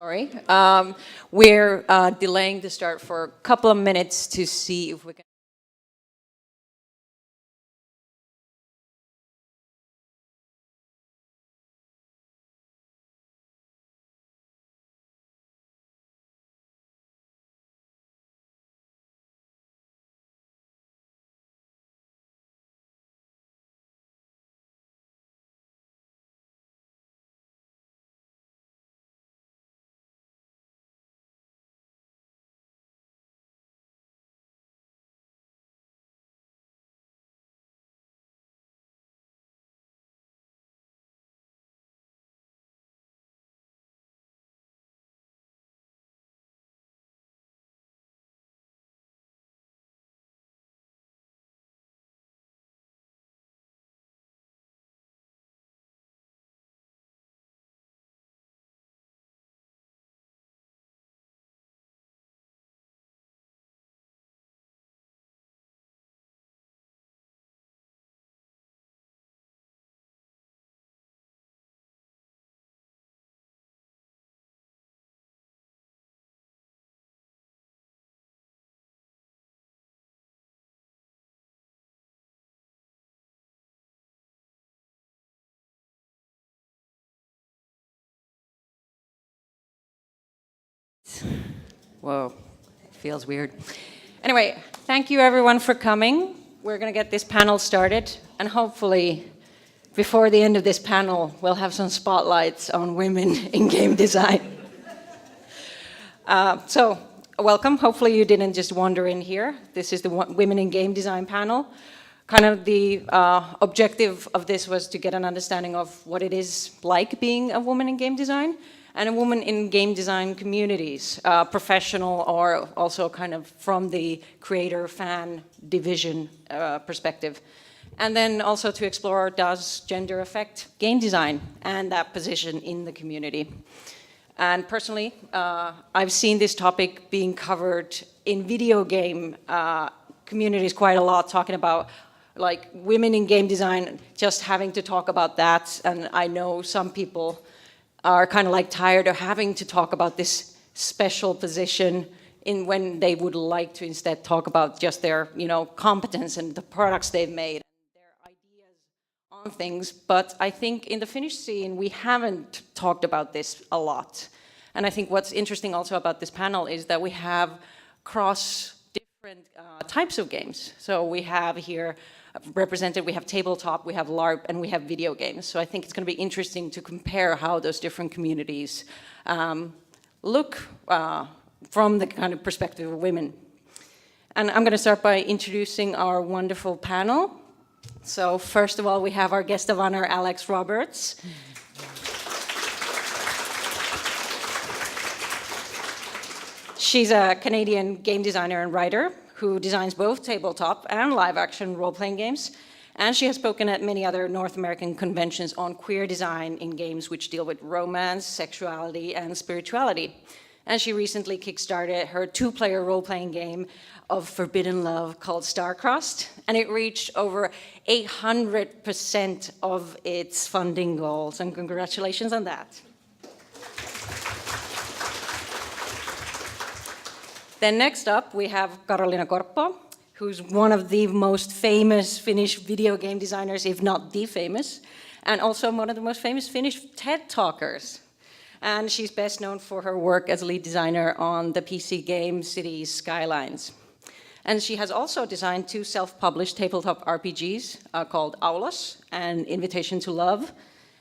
Sorry. We're delaying the start for a couple of minutes to see if we can. Whoa, it feels weird. Anyway, thank you everyone for coming. We're going to get this panel started, and hopefully, before the end of this panel, we'll have some spotlights on women in game design. So, welcome. Hopefully you didn't just wander in here. This is the Women in Game Design panel. Kind of the objective of this was to get an understanding of what it is like being a woman in game design, and a woman in game design communities, professional or also kind of from the creator-fan division perspective. And then also to explore, does gender affect game design and that position in the community? And personally, I've seen this topic being covered in video game communities quite a lot, talking about like women in game design, just having to talk about that. And I know some people are kind of like tired of having to talk about this special position in when they would like to instead talk about just their, competence and the products they've made, and their ideas on things. But I think in the Finnish scene, we haven't talked about this a lot. And I think what's interesting also about this panel is that we have cross different types of games. So we have here represented, we have tabletop, we have LARP, and we have video games. So I think it's going to be interesting to compare how those different communities look from the kind of perspective of women. And I'm going to start by introducing our wonderful panel. So first of all, we have our guest of honor, Alex Roberts. She's a Canadian game designer and writer who designs both tabletop and live-action role-playing games. And she has spoken at many other North American conventions on queer design in games which deal with romance, sexuality, and spirituality. And she recently kickstarted her two-player role-playing game of forbidden love called Starcrossed, and it reached over 800% of its funding goals. And congratulations on that. Then next up, we have Karolina Corpo, who's one of the most famous Finnish video game designers, if not the famous, and also one of the most famous Finnish TED Talkers. And she's best known for her work as lead designer on the PC game Cities Skylines. And she has also designed two self-published tabletop RPGs called Aulos and Invitation to Love.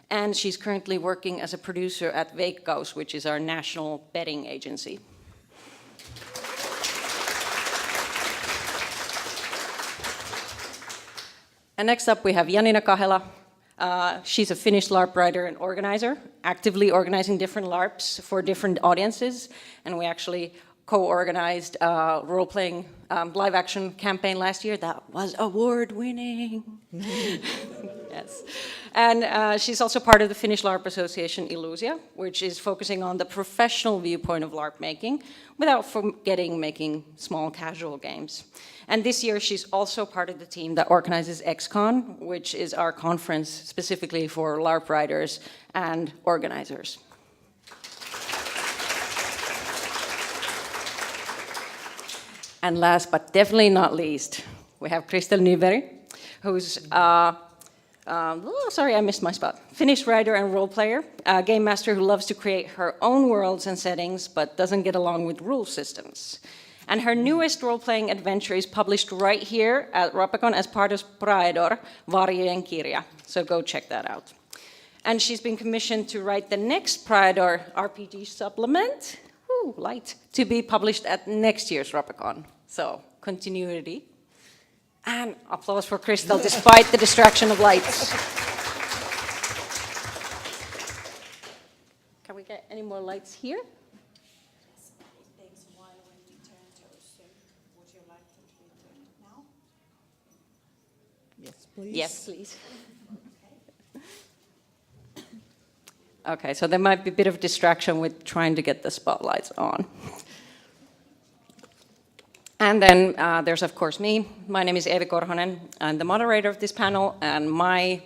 And she's currently working as a producer at Veikkaus, which is our national betting agency. And next up, we have Yanina Kahala. She's a Finnish LARP writer and organizer, actively organizing different LARPs for different audiences. And we actually co-organized a role-playing live-action campaign last year that was award-winning. Yes. And she's also part of the Finnish LARP Association Illusia, which is focusing on the professional viewpoint of LARP making without forgetting making small casual games. And this year she's also part of the team that organizes XCon, which is our conference specifically for LARP writers and organizers. And last but definitely not least, we have Newberry, who's, sorry, I missed my spot. Finnish writer and role player, a game master who loves to create her own worlds and settings, but doesn't get along with rule systems. And her newest role-playing adventure is published right here at Ropecon as part of Praedor, Varjojen kirja. So go check that out. And she's been commissioned to write the next Praedor RPG supplement, light, to be published at next year's Ropecon. So, continuity. And applause for Crystal, despite the distraction of lights. Can we get any more lights here? Yes, it takes a while when we turn those, so would you like them to be turned now? Yes, please. Yes, please. Okay, so there might be a bit of distraction with trying to get the spotlights on. And then there's, of course, me. My name is Eevi Korhonen. I'm the moderator of this panel, and my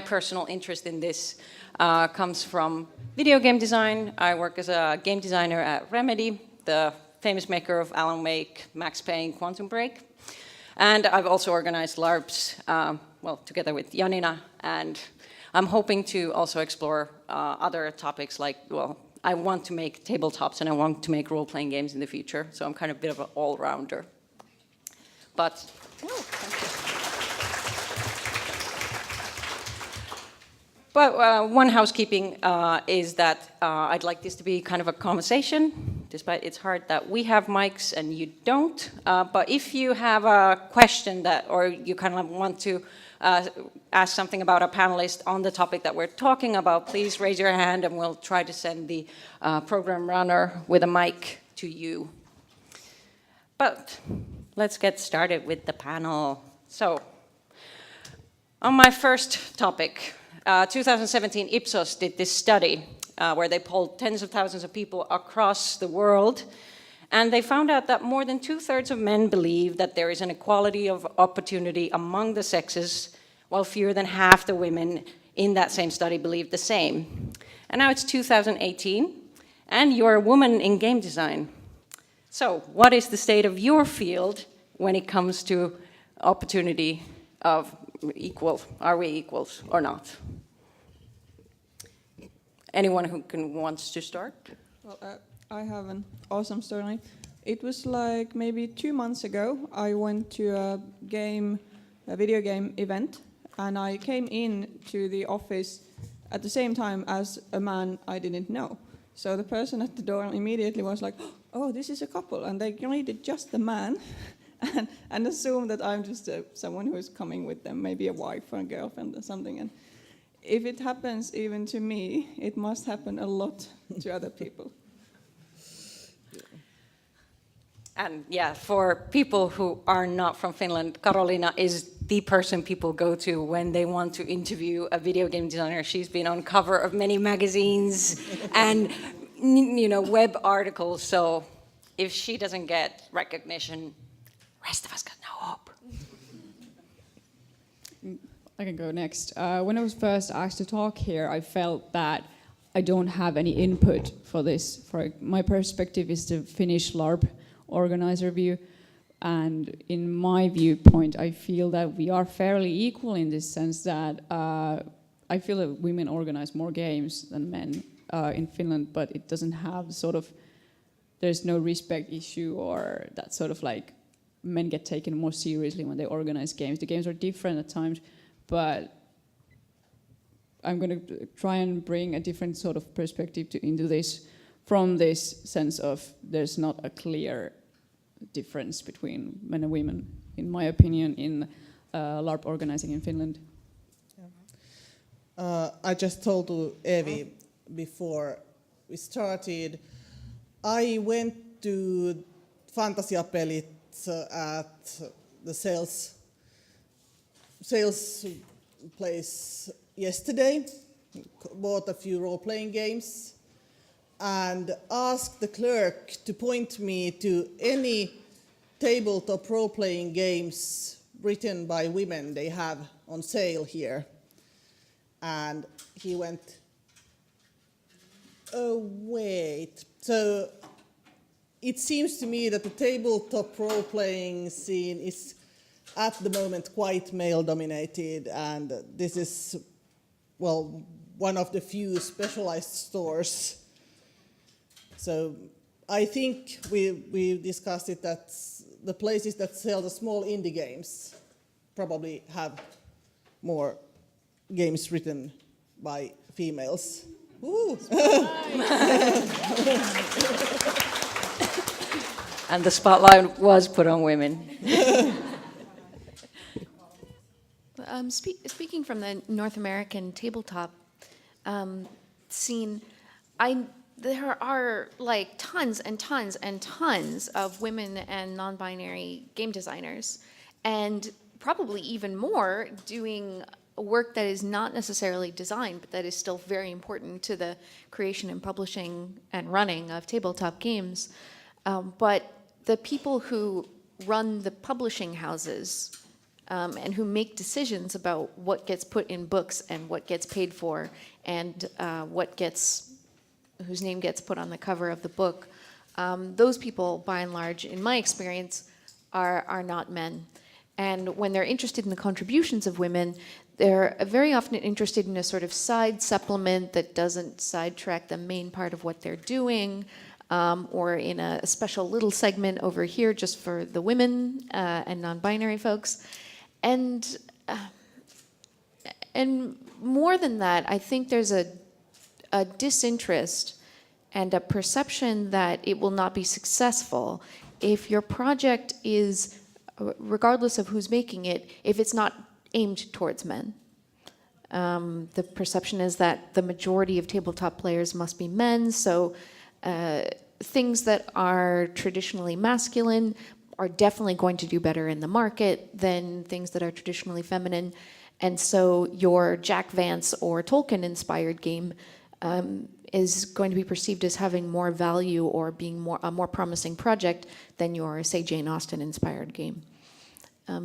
personal interest in this comes from video game design. I work as a game designer at Remedy, the famous maker of Alan Wake, Max Payne, Quantum Break. And I've also organized LARPs, together with Yanina, and I'm hoping to also explore other topics like, I want to make tabletops and I want to make role-playing games in the future, so I'm kind of a bit of an all-rounder. But, one housekeeping is that I'd like this to be kind of a conversation, despite it's hard that we have mics and you don't. But if you have a question or you kind of want to ask something about a panelist on the topic that we're talking about, please raise your hand and we'll try to send the program runner with a mic to you. But let's get started with the panel. So, on my first topic, 2017 Ipsos did this study where they polled tens of thousands of people across the world, and they found out that more than 2/3 of men believe that there is an equality of opportunity among the sexes, while fewer than half the women in that same study believed the same. And now it's 2018, and you're a woman in game design. So, what is the state of your field when it comes to opportunity of equal? Are we equals or not? Anyone who wants to start? Well, I have an awesome story. It was like maybe 2 months ago. I went to a video game event, and I came in to the office at the same time as a man I didn't know. So the person at the door immediately was like, "Oh, this is a couple," and they greeted just the man, and assumed that I'm just someone who is coming with them, maybe a wife or a girlfriend or something. And if it happens even to me, it must happen a lot to other people. And yeah, for people who are not from Finland, Karoliina is the person people go to when they want to interview a video game designer. She's been on cover of many magazines and web articles. So if she doesn't get recognition, rest of us got no hope. I can go next. When I was first asked to talk here, I felt that I don't have any input for this. My perspective is the Finnish LARP organizer view, and in my viewpoint, I feel that we are fairly equal in this sense that I feel that women organize more games than men in Finland, but it doesn't have there's no respect issue or that sort of like men get taken more seriously when they organize games. The games are different at times, but I'm going to try and bring a different sort of perspective into this, from this sense of there's not a clear difference between men and women, in my opinion, in LARP organizing in Finland. I just told to Eevi before we started, I went to Fantasiapelit at the sales place yesterday, bought a few role-playing games, and asked the clerk to point me to any tabletop role-playing games written by women they have on sale here. And he went, "Oh, wait." So it seems to me that the tabletop role-playing scene is at the moment quite male-dominated, and this is, well, one of the few specialized stores. So I think we discussed it that the places that sell the small indie games probably have more games written by females. Woo. And the spotlight was put on women. Speaking from the North American tabletop scene, there are like tons and tons and tons of women and non-binary game designers, and probably even more doing work that is not necessarily design, but that is still very important to the creation and publishing and running of tabletop games. But the people who run the publishing houses and who make decisions about what gets put in books and what gets paid for and whose name gets put on the cover of the book, those people, by and large, in my experience, are not men. And when they're interested in the contributions of women, they're very often interested in a sort of side supplement that doesn't sidetrack the main part of what they're doing, or in a special little segment over here just for the women and non-binary folks. And more than that, I think there's a disinterest and a perception that it will not be successful if your project is, regardless of who's making it, if it's not aimed towards men. The perception is that the majority of tabletop players must be men, so things that are traditionally masculine are definitely going to do better in the market than things that are traditionally feminine. And so your Jack Vance or Tolkien-inspired game is going to be perceived as having more value or being a more promising project than your, say, Jane Austen-inspired game.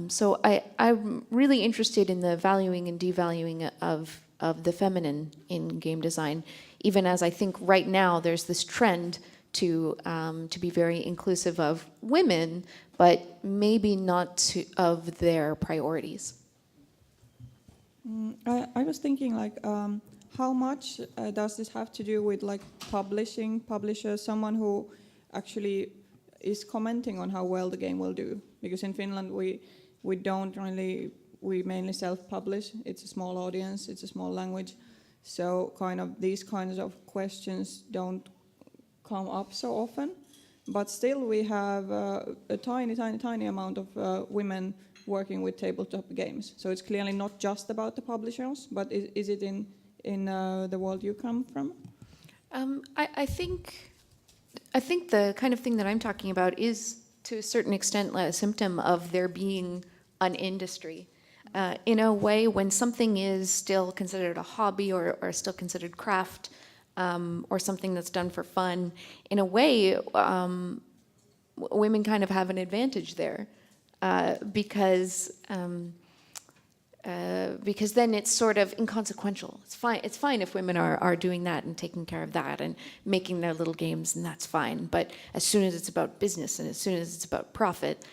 So I'm really interested in the valuing and devaluing of the feminine in game design, even as I think right now there's this trend to be very inclusive of women, but maybe not of their priorities. I was thinking, like, how much does this have to do with, like, publishers, someone who actually is commenting on how well the game will do? Because in Finland we don't really, we mainly self-publish. It's a small audience, it's a small language, so kind of these kinds of questions don't come up so often. But still we have a tiny amount of women working with tabletop games. So it's clearly not just about the publishers, but is it in the world you come from? I think the kind of thing that I'm talking about is, to a certain extent, a symptom of there being an industry. In a way, when something is still considered a hobby or still considered craft, or something that's done for fun, in a way, women kind of have an advantage there, because then it's sort of inconsequential. It's fine if women are doing that and taking care of that and making their little games, and that's fine. But as soon as it's about business and as soon as it's about profit,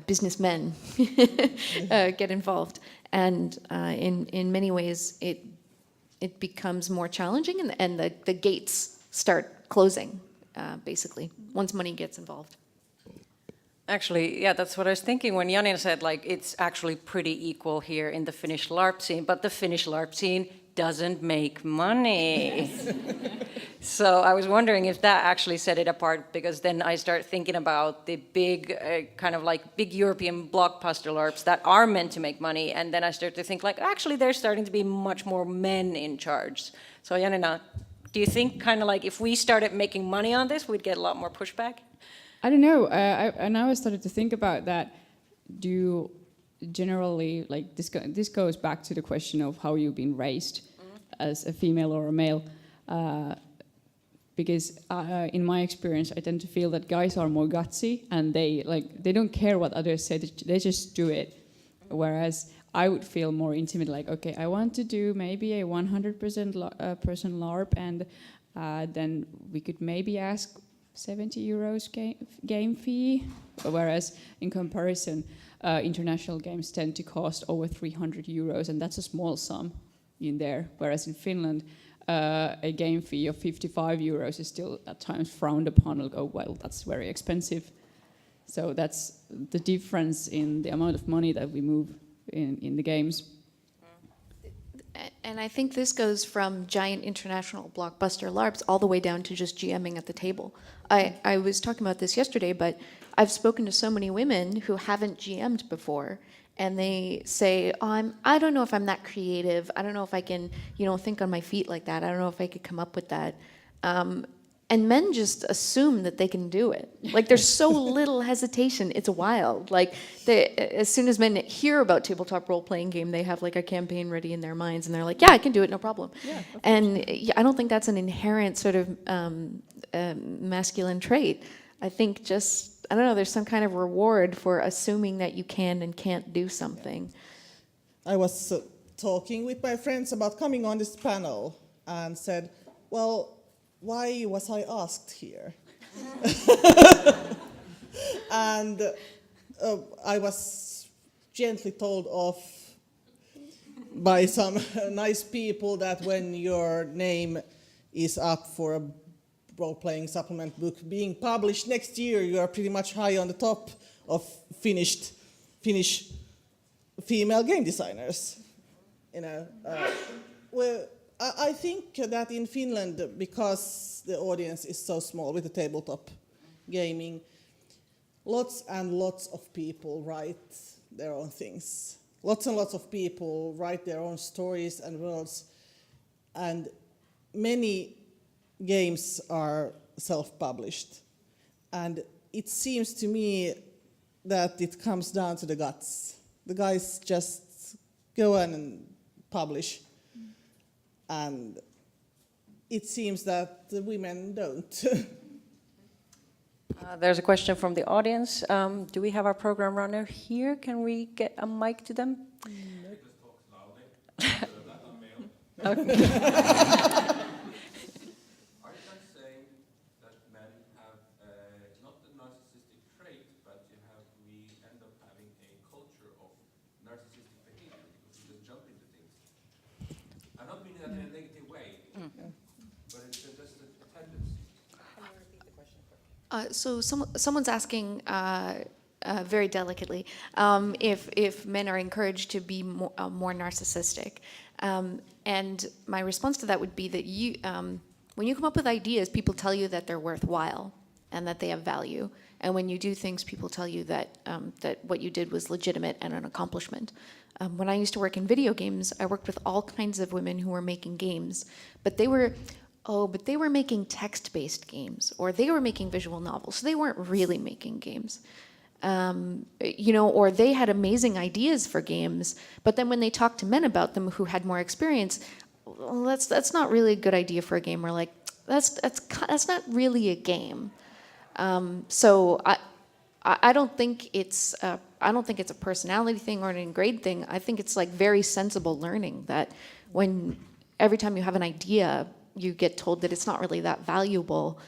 businessmen get involved, and in many ways it becomes more challenging, and the gates start closing, basically, once money gets involved. Actually, yeah, that's what I was thinking when Yanina said, like, it's actually pretty equal here in the Finnish LARP scene, but the Finnish LARP scene doesn't make money. So I was wondering if that actually set it apart, because then I start thinking about the big, kind of like big European blockbuster LARPs that are meant to make money, and then I start to think, like, actually there's starting to be much more men in charge. So Yanina, do you think kind of like if we started making money on this, we'd get a lot more pushback? I don't know. I now started to think about that. Do you generally, like, this goes back to the question of how you've been raised as a female or a male, because in my experience I tend to feel that guys are more gutsy and they don't care what others say, they just do it, whereas I would feel more intimate, like, okay, I want to do maybe a 100% person LARP, and then we could maybe ask 70 euros game fee, whereas in comparison, international games tend to cost over 300 euros, and that's a small sum in there. Whereas in Finland, a game fee of 55 euros is still at times frowned upon. It'll go, well, that's very expensive. So that's the difference in the amount of money that we move in the games. And I think this goes from giant international blockbuster LARPs all the way down to just GMing at the table. I was talking about this yesterday, but I've spoken to so many women who haven't GM'd before, and they say, oh, I don't know if I'm that creative. I don't know if I can, think on my feet like that. I don't know if I could come up with that. And men just assume that they can do it. Like, there's so little hesitation. It's wild. Like, as soon as men hear about tabletop role-playing game, they have like a campaign ready in their minds, and they're like, yeah, I can do it, no problem. Yeah, and I don't think that's an inherent sort of masculine trait. I think just, I don't know, there's some kind of reward for assuming that you can and can't do something. I was talking with my friends about coming on this panel and said, well, why was I asked here? And I was gently told off by some nice people that when your name is up for a role-playing supplement book being published next year, you are pretty much high on the top of Finnish female game designers. Well, I think that in Finland, because the audience is so small with the tabletop gaming, lots and lots of people write their own things. Lots and lots of people write their own stories and worlds, and many games are self-published. And it seems to me that it comes down to the guts. The guys just go on and publish. And it seems that the women don't. There's a question from the audience. Do we have our program runner here? Can we get a mic to them? Just talk loudly. Black and male. Okay. Are you guys saying that men have not the narcissistic trait, but we end up having a culture of narcissistic behavior because we just jump into things? I'm not meaning that in a negative way, but it's just a tendency. Can you repeat the question? So someone's asking very delicately if men are encouraged to be more narcissistic. And my response to that would be that when you come up with ideas, people tell you that they're worthwhile and that they have value. And when you do things, people tell you that what you did was legitimate and an accomplishment. When I used to work in video games, I worked with all kinds of women who were making games, but they were making text-based games, or they were making visual novels, so they weren't really making games. Or they had amazing ideas for games, but then when they talked to men about them who had more experience, well, that's not really a good idea for a game. We're like, that's not really a game. So I don't think it's a personality thing or an ingrained thing. I think it's like very sensible learning that when every time you have an idea, you get told that it's not really that valuable.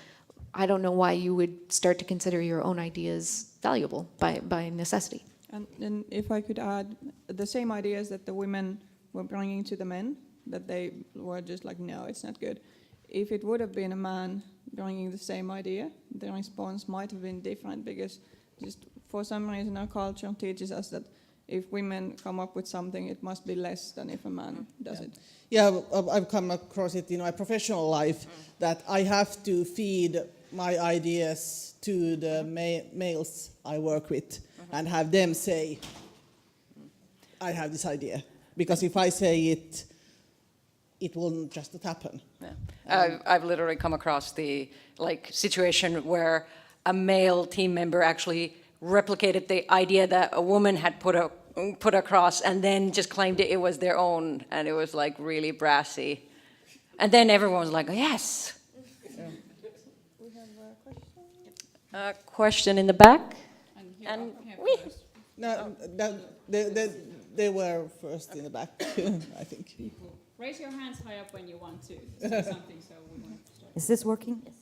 I don't know why you would start to consider your own ideas valuable by necessity. And if I could add, the same ideas that the women were bringing to the men, that they were just like, no, it's not good. If it would have been a man bringing the same idea, the response might have been different, because just for some reason our culture teaches us that if women come up with something, it must be less than if a man does it. Yeah, I've come across it in my professional life that I have to feed my ideas to the males I work with and have them say, I have this idea. Because if I say it, it will just not happen. Yeah. I've literally come across the situation where a male team member actually replicated the idea that a woman had put across, and then just claimed it was their own, and it was like really brassy. And then everyone was like, yes. We have a question. A question in the back. And No, they were first in the back, I think. raise your hands high up when you want to say something, so we want to start. Is this working? Yes.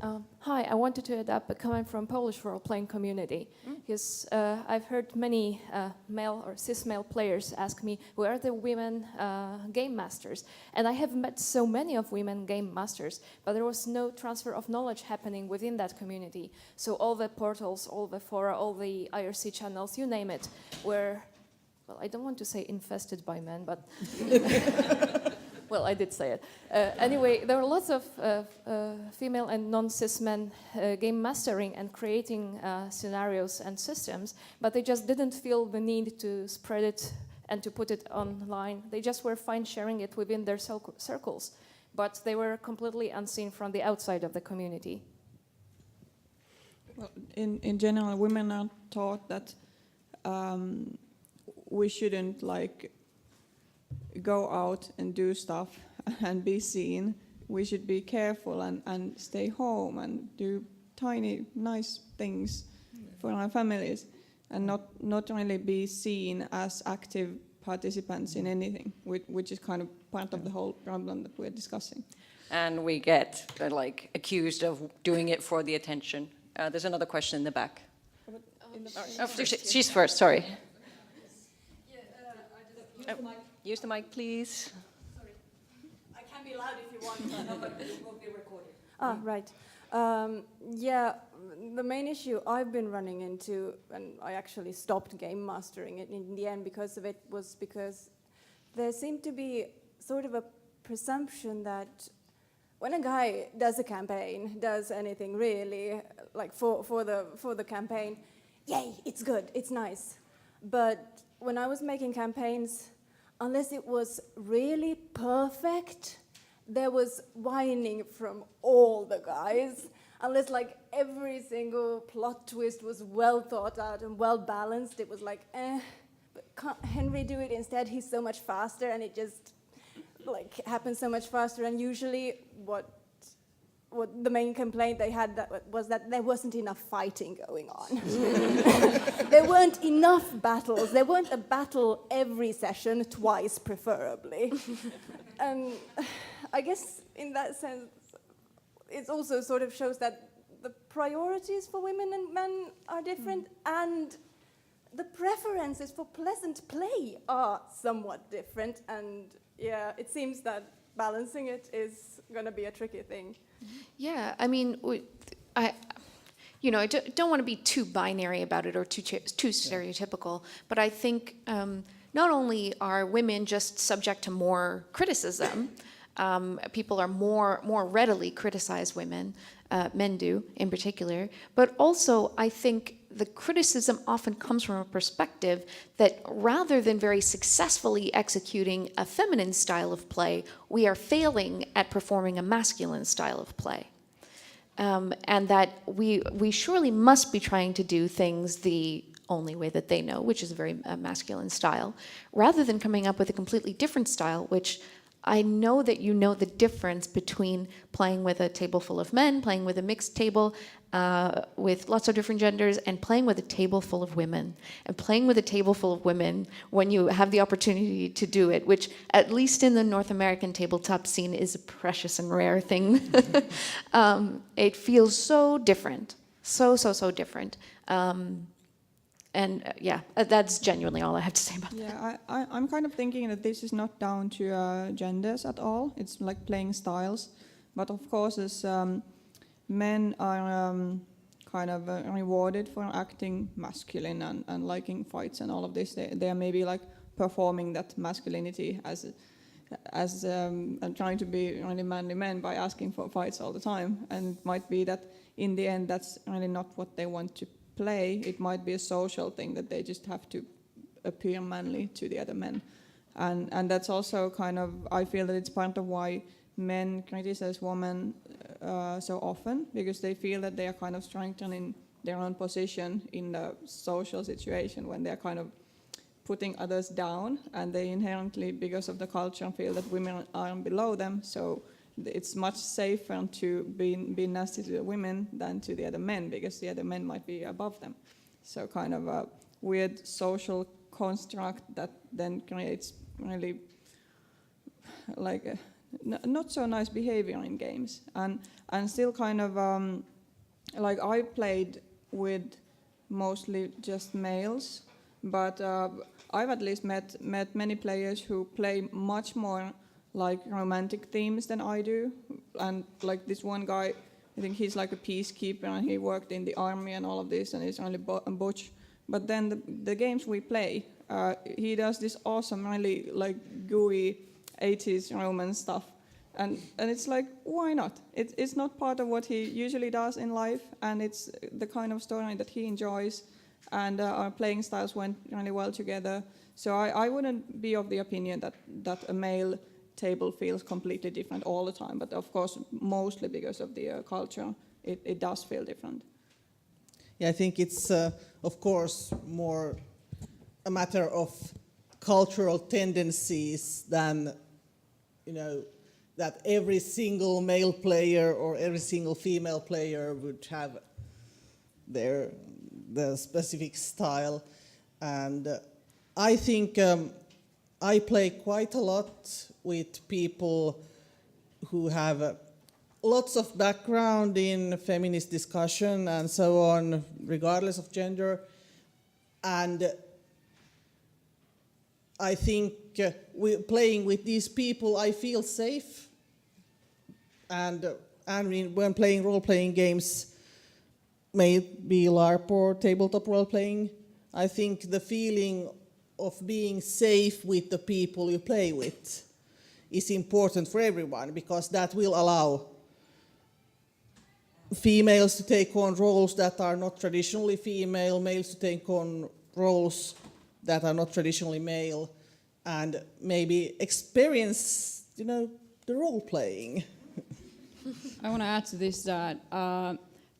Hi, I wanted to adapt a comment from Polish role-playing community, because I've heard many male or cis-male players ask me, where are the women game masters? And I have met so many of women game masters, but there was no transfer of knowledge happening within that community. So all the portals, all the fora, all the IRC channels, you name it, were, well, I don't want to say infested by men, but... Well, I did say it. Anyway, there were lots of female and non-cis men game mastering and creating scenarios and systems, but they just didn't feel the need to spread it and to put it online. They just were fine sharing it within their circles, but they were completely unseen from the outside of the community. Well, in general, women are taught that we shouldn't like go out and do stuff and be seen. We should be careful and stay home and do tiny, nice things for our families, and not really be seen as active participants in anything, which is kind of part of the whole problem that we're discussing. And we get like accused of doing it for the attention. There's another question in the back. She's first, sorry. Use the mic, please. Sorry. I can be loud if you want, but it won't be recorded. Right. Yeah, the main issue I've been running into, and I actually stopped game mastering it in the end because of it, was because there seemed to be sort of a presumption that when a guy does a campaign, does anything really, like for the campaign, yay, it's good, it's nice. But when I was making campaigns, unless it was really perfect, there was whining from all the guys. Unless like every single plot twist was well thought out and well balanced, it was like, but can't Henry do it instead? He's so much faster, and it just like happens so much faster. And usually what the main complaint they had was that there wasn't enough fighting going on. There weren't enough battles. There weren't a battle every session, twice preferably. And I guess in that sense, it also sort of shows that the priorities for women and men are different, and the preferences for pleasant play are somewhat different. And yeah, it seems that balancing it is going to be a tricky thing. Yeah, I mean, I don't want to be too binary about it or too stereotypical, but I think not only are women just subject to more criticism, people are more readily criticize women, men do in particular, but also I think the criticism often comes from a perspective that rather than very successfully executing a feminine style of play, we are failing at performing a masculine style of play. And that we surely must be trying to do things the only way that they know, which is a very masculine style, rather than coming up with a completely different style, which I know that you know the difference between playing with a table full of men, playing with a mixed table with lots of different genders, and playing with a table full of women. And playing with a table full of women when you have the opportunity to do it, which at least in the North American tabletop scene is a precious and rare thing. It feels so different, so different. And yeah, that's genuinely all I have to say about that. Yeah, I'm kind of thinking that this is not down to genders at all. It's like playing styles. But of course, as men are kind of rewarded for acting masculine and liking fights and all of this, they are maybe like performing that masculinity as and trying to be really manly men by asking for fights all the time. And it might be that in the end, that's really not what they want to play. It might be a social thing that they just have to appear manly to the other men, and that's also kind of, I feel that it's part of why men criticize women so often, because they feel that they are kind of strengthening their own position in the social situation when they're kind of putting others down, and they inherently, because of the culture, feel that women are below them, so it's much safer to be nasty to the women than to the other men, because the other men might be above them. So kind of a weird social construct that then creates really like not so nice behavior in games, and still kind of like I played with mostly just males, but I've at least met many players who play much more like romantic themes than I do, and like this one guy, I think he's like a peacekeeper and he worked in the army and all of this, and he's only butch. But then the games we play, he does this awesome, really like gooey 80s romance stuff. And it's like, why not? It's not part of what he usually does in life, and it's the kind of story that he enjoys, and our playing styles went really well together. So I wouldn't be of the opinion that a male table feels completely different all the time, but of course, mostly because of the culture, it does feel different. Yeah, I think it's, of course, more a matter of cultural tendencies than, that every single male player or every single female player would have the specific style. And I think I play quite a lot with people who have lots of background in feminist discussion and so on, regardless of gender. And I think playing with these people, I feel safe. And when playing role-playing games, may it be LARP or tabletop role-playing, I think the feeling of being safe with the people you play with is important for everyone, because that will allow females to take on roles that are not traditionally female, males to take on roles that are not traditionally male, and maybe experience, the role-playing. I want to add to this that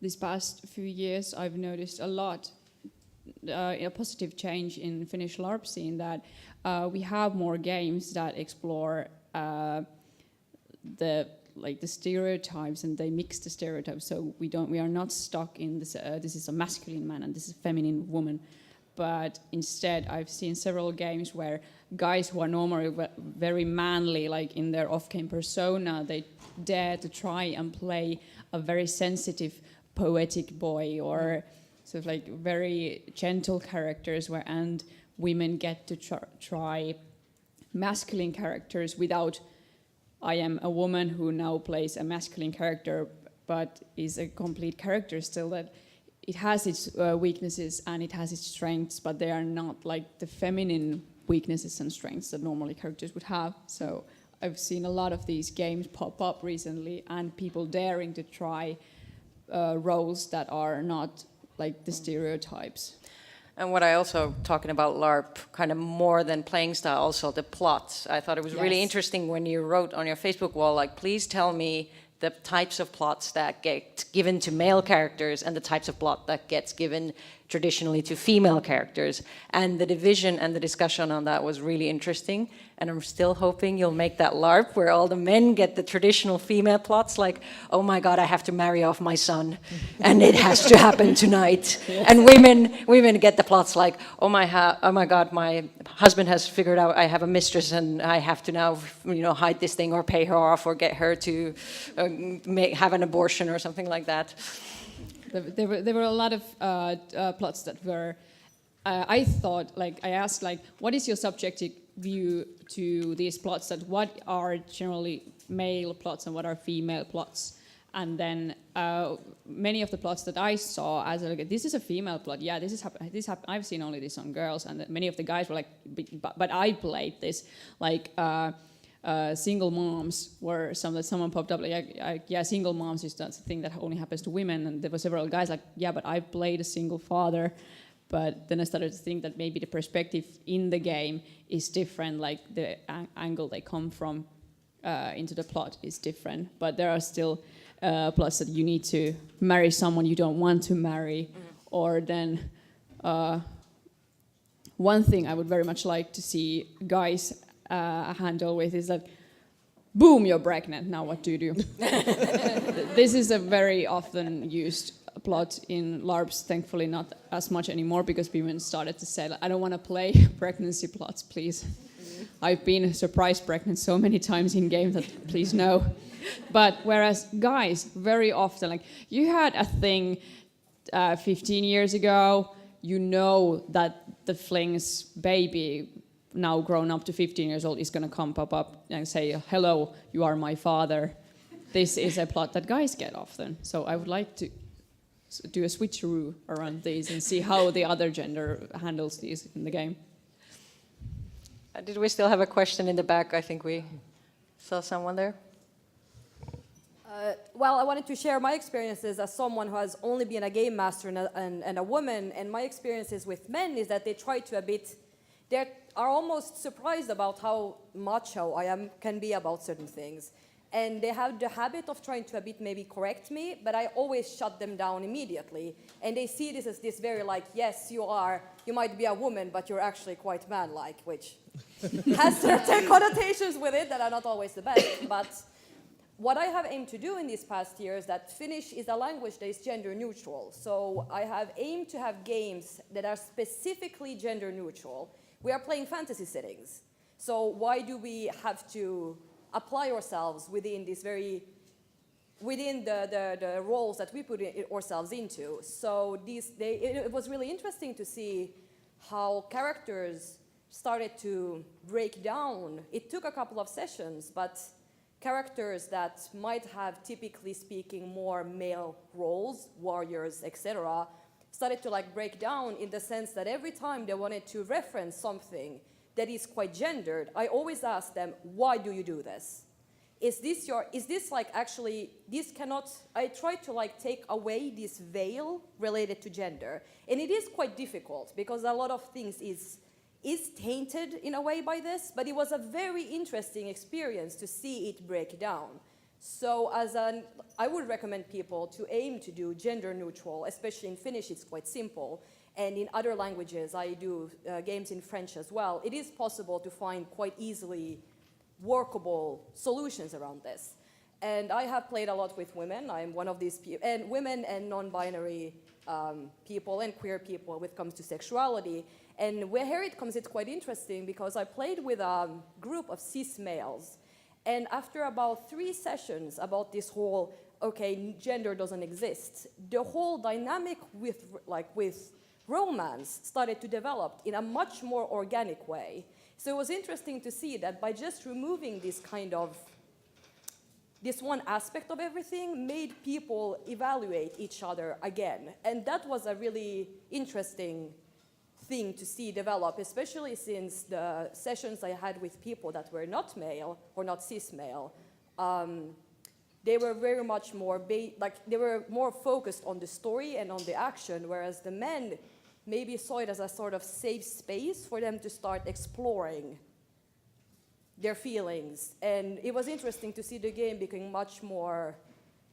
this past few years I've noticed a lot a positive change in Finnish LARP scene, that we have more games that explore the stereotypes, and they mix the stereotypes, so we are not stuck in this this is a masculine man and this is a feminine woman. But instead, I've seen several games where guys who are normally very manly, like in their off-game persona, they dare to try and play a very sensitive, poetic boy, or sort of like very gentle characters, and women get to try masculine characters without, I am a woman who now plays a masculine character, but is a complete character still, that it has its weaknesses and it has its strengths, but they are not like the feminine weaknesses and strengths that normally characters would have. So I've seen a lot of these games pop up recently, and people daring to try roles that are not like the stereotypes. And what I also, talking about LARP, kind of more than playing style, also the plots. I thought it was really interesting when you wrote on your Facebook wall, like, please tell me the types of plots that get given to male characters and the types of plot that gets given traditionally to female characters. And the division and the discussion on that was really interesting. And I'm still hoping you'll make that LARP where all the men get the traditional female plots, like, oh my God, I have to marry off my son, and it has to happen tonight. Yes. And women get the plots like, oh my God, my husband has figured out I have a mistress and I have to now, hide this thing or pay her off or get her to have an abortion or something like that. There were a lot of plots that were, I thought, I asked, what is your subjective view to these plots, that what are generally male plots and what are female plots? And then many of the plots that I saw, as this is a female plot, yeah, this I've seen only this on girls, and many of the guys were like, but I played this, single moms were someone popped up single moms is that thing that only happens to women, and there were several guys but I played a single father. But then I started to think that maybe the perspective in the game is different, like the angle they come from into the plot is different. But there are still plots that you need to marry someone you don't want to marry, or then one thing I would very much like to see guys handle with is that, boom, you're pregnant, now what do you do? This is a very often used plot in LARPs, thankfully not as much anymore, because women started to say, I don't want to play pregnancy plots, please. I've been surprise pregnant so many times in game that please no. But whereas guys, very often, like you had a thing 15 years ago, you know that the fling's baby, now grown up to 15 years old, is going to come pop up and say, hello, you are my father. This is a plot that guys get often. So I would like to do a switcheroo around these and see how the other gender handles these in the game. Did we still have a question in the back? I think we saw someone there. Well, I wanted to share my experiences as someone who has only been a game master and a woman, and my experiences with men is that they try to they are almost surprised about how macho can be about certain things. And they have the habit of trying to maybe correct me, but I always shut them down immediately. And they see this as this very like, yes, you might be a woman, but you're actually quite man-like, which has certain connotations with it that are not always the best. But what I have aimed to do in these past years is that Finnish is a language that is gender neutral. So I have aimed to have games that are specifically gender neutral. We are playing fantasy settings. So why do we have to apply ourselves within the roles that we put ourselves into? So it was really interesting to see how characters started to break down. It took a couple of sessions, but characters that might have, typically speaking, more male roles, warriors, etc., started to break down in the sense that every time they wanted to reference something that is quite gendered, I always ask them, why do you do this? I try to take away this veil related to gender. And it is quite difficult because a lot of things is tainted in a way by this, but it was a very interesting experience to see it break down. So I would recommend people to aim to do gender neutral, especially in Finnish, it's quite simple. And in other languages, I do games in French as well. It is possible to find quite easily workable solutions around this. And I have played a lot with women. I'm one of these people, and women and non-binary people and queer people when it comes to sexuality. And here it's quite interesting because I played with a group of cis males. And after about 3 sessions about this whole, okay, gender doesn't exist, the whole dynamic with romance started to develop in a much more organic way. So it was interesting to see that by just removing this one aspect of everything made people evaluate each other again. And that was a really interesting thing to see develop, especially since the sessions I had with people that were not male or not cis male, they were very much more, they were more focused on the story and on the action, whereas the men maybe saw it as a sort of safe space for them to start exploring their feelings. And it was interesting to see the game becoming much more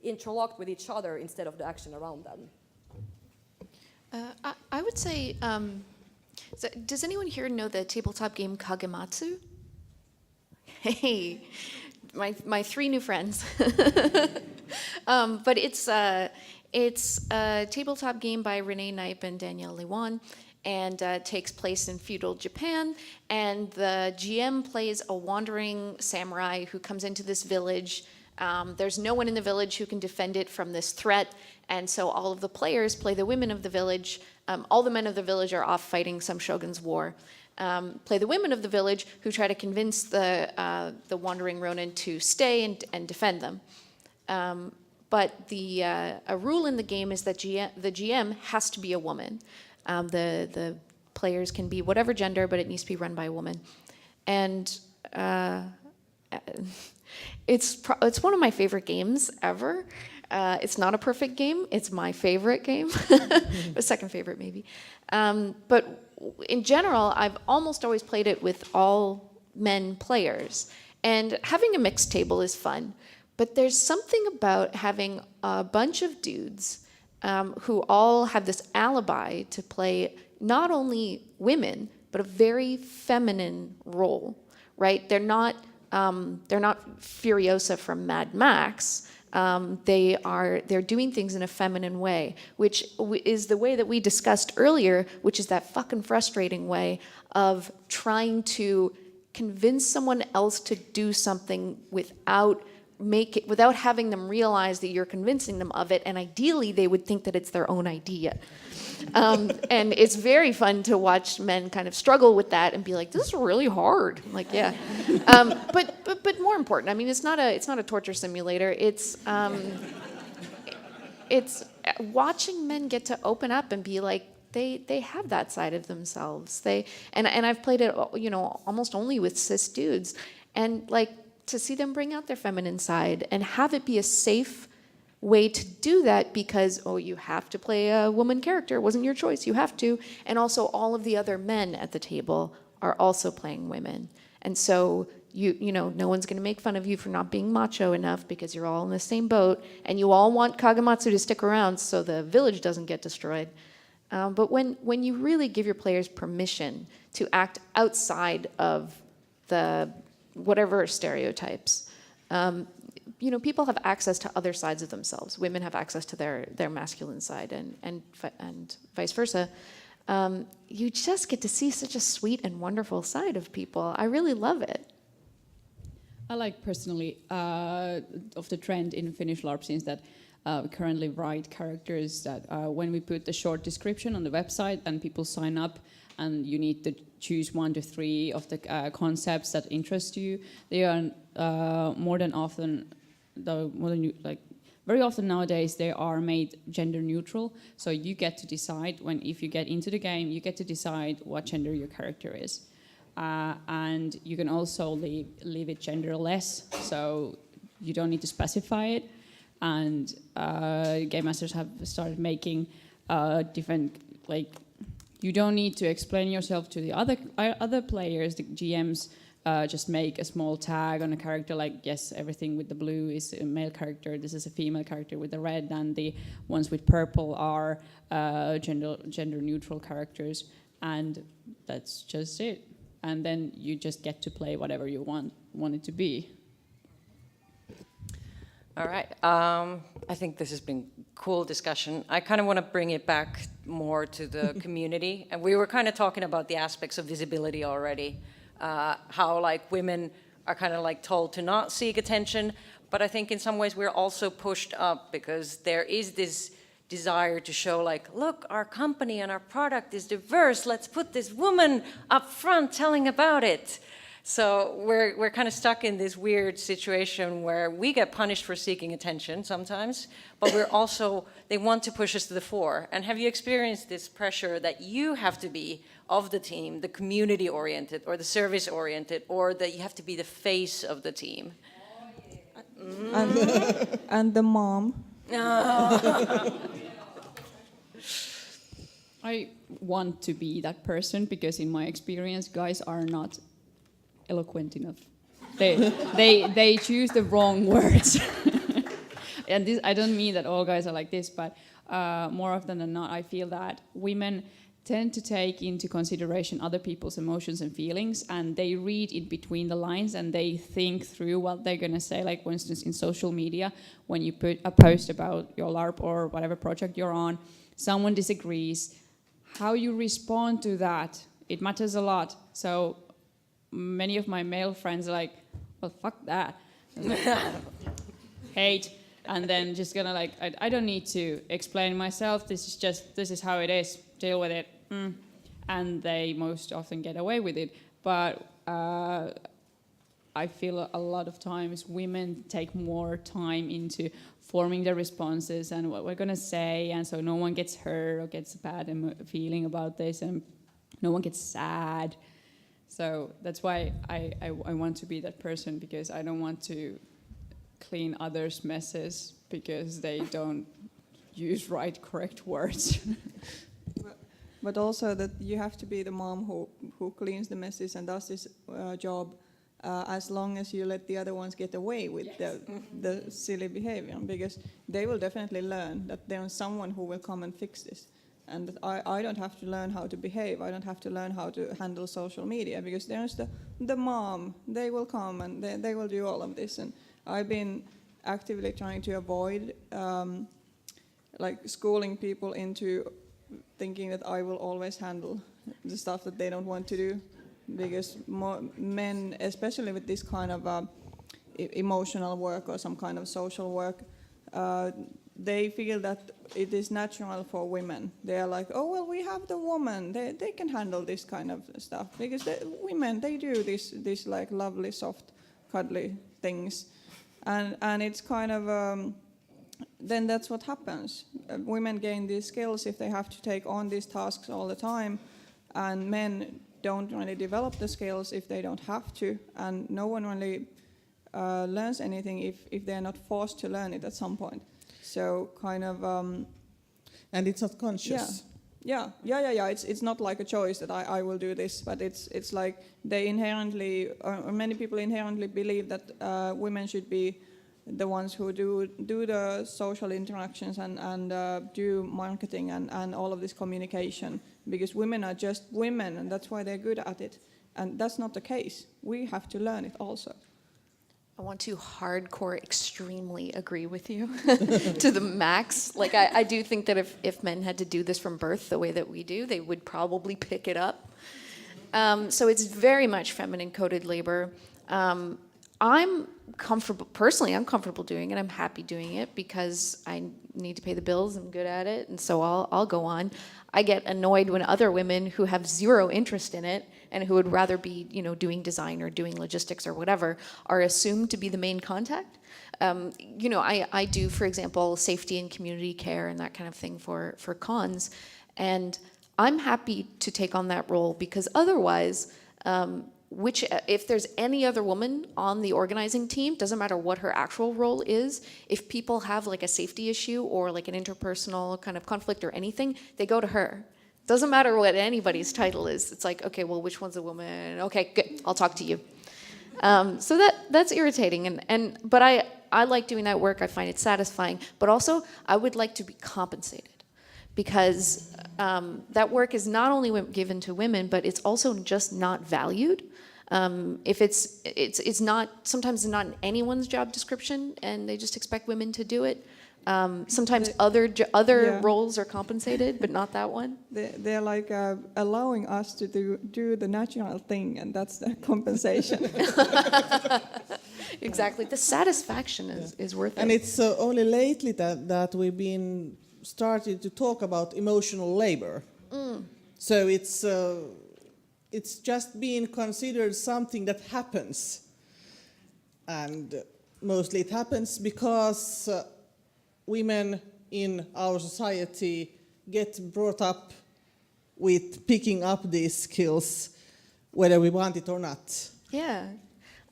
interlocked with each other instead of the action around them. I would say, does anyone here know the tabletop game Kagematsu? Hey, my 3 new friends. But it's a tabletop game by Renee Knipe and Danielle Lewan, and takes place in feudal Japan. And the GM plays a wandering samurai who comes into this village. There's no one in the village who can defend it from this threat, and so all of the players play the women of the village. All the men of the village are off fighting some shogun's war. Play the women of the village who try to convince the wandering Ronan to stay and defend them. But a rule in the game is that the GM has to be a woman. The players can be whatever gender, but it needs to be run by a woman. And it's one of my favorite games ever. It's not a perfect game. It's my favorite game. The second favorite, maybe. But in general, I've almost always played it with all men players. And having a mixed table is fun. But there's something about having a bunch of dudes who all have this alibi to play not only women, but a very feminine role, right? They're not Furiosa from Mad Max. They're doing things in a feminine way, which is the way that we discussed earlier, which is that fucking frustrating way of trying to convince someone else to do something without having them realize that you're convincing them of it, and ideally they would think that it's their own idea. And it's very fun to watch men kind of struggle with that and be like, this is really hard. Like, yeah. But more important, I mean, it's not a torture simulator. It's watching men get to open up and be like, they have that side of themselves. And I've played it, you know, almost only with cis dudes, and like to see them bring out their feminine side and have it be a safe way to do that, because you have to play a woman character, it wasn't your choice, you have to, and also all of the other men at the table are also playing women, and so you know, no one's going to make fun of you for not being macho enough because you're all in the same boat and you all want Kagematsu to stick around so the village doesn't get destroyed. But when you really give your players permission to act outside of the whatever stereotypes, you know, people have access to other sides of themselves. Women have access to their masculine side, and vice versa. You just get to see such a sweet and wonderful side of people. I really love it. I like personally of the trend in Finnish LARP scenes that we currently write characters that when we put the short description on the website and people sign up and you need to choose 1 to 3 of the concepts that interest you, they are very often nowadays they are made gender neutral. So you get to decide if you get into the game, you get to decide what gender your character is. And you can also leave it genderless, so you don't need to specify it. And game masters have started making different, like, you don't need to explain yourself to the other players. The GMs just make a small tag on a character, like, yes, everything with the blue is a male character, this is a female character with the red, and the ones with purple are gender neutral characters, and that's just it. And then you just get to play whatever you want it to be. All right. I think this has been cool discussion. I kind of want to bring it back more to the community. And we were kind of talking about the aspects of visibility already. How like women are kind of like told to not seek attention. But I think in some ways we're also pushed up because there is this desire to show like, look, our company and our product is diverse. Let's put this woman up front telling about it. So we're kind of stuck in this weird situation where we get punished for seeking attention sometimes, but we're also, they want to push us to the fore. And have you experienced this pressure that you have to be of the team, the community oriented or the service oriented, or that you have to be the face of the team? And the mom. I want to be that person because in my experience, guys are not eloquent enough. They choose the wrong words. And this, I don't mean that all guys are like this, but more often than not, I feel that women tend to take into consideration other people's emotions and feelings, and they read in between the lines and they think through what they're going to say. Like, for instance, in social media, when you put a post about your LARP or whatever project you're on, someone disagrees. How you respond to that, it matters a lot. So many of my male friends are like, well, fuck that. Hate. And then just gonna like, I don't need to explain myself. This is how it is. Deal with it. And they most often get away with it. But I feel a lot of times women take more time into forming their responses and what we're gonna say, and so no one gets hurt or gets a bad feeling about this, and no one gets sad. So that's why I want to be that person, because I don't want to clean others' messes because they don't use correct words. But also that you have to be the mom who cleans the messes and does this job as long as you let the other ones get away with the silly behavior, because they will definitely learn that there's someone who will come and fix this. And that I don't have to learn how to behave. I don't have to learn how to handle social media, because there's the mom. They will come and they will do all of this. And I've been actively trying to avoid like schooling people into thinking that I will always handle the stuff that they don't want to do. because men, especially with this kind of emotional work or some kind of social work, they feel that it is natural for women. They are like, oh well, we have the woman. They can handle this kind of stuff because women, they do this like lovely, soft, cuddly things, and it's kind of then that's what happens. Women gain these skills if they have to take on these tasks all the time, and men don't really develop the skills if they don't have to, and no one really learns anything if they're not forced to learn it at some point. So kind of... and it's not conscious. Yeah. It's not like a choice that I will do this, but it's like they inherently, or many people inherently believe that women should be the ones who do the social interactions and do marketing and all of this communication, because women are just women and that's why they're good at it. And that's not the case. We have to learn it also. I want to hardcore extremely agree with you to the max. Like, I do think that if men had to do this from birth the way that we do, they would probably pick it up. So it's very much feminine coded labor. I'm comfortable doing it. I'm happy doing it because I need to pay the bills. I'm good at it, and so I'll go on. I get annoyed when other women who have zero interest in it and who would rather be, doing design or doing logistics or whatever, are assumed to be the main contact. I do, for example, safety and community care and that kind of thing for cons, and I'm happy to take on that role because otherwise, if there's any other woman on the organizing team, doesn't matter what her actual role is, if people have like a safety issue or like an interpersonal kind of conflict or anything, they go to her. Doesn't matter what anybody's title is. It's like, okay, well, which one's a woman? Okay, good, I'll talk to you. So that's irritating, but I like doing that work. I find it satisfying, but also I would like to be compensated, because that work is not only given to women, but it's also just not valued. If it's not, sometimes it's not in anyone's job description, and they just expect women to do it. Sometimes other roles are compensated, but not that one. They're like allowing us to do the natural thing, and that's the compensation. Exactly. The satisfaction is worth it. And it's only lately that we've been started to talk about emotional labor. So it's just being considered something that happens, and mostly it happens because women in our society get brought up with picking up these skills, whether we want it or not. Yeah.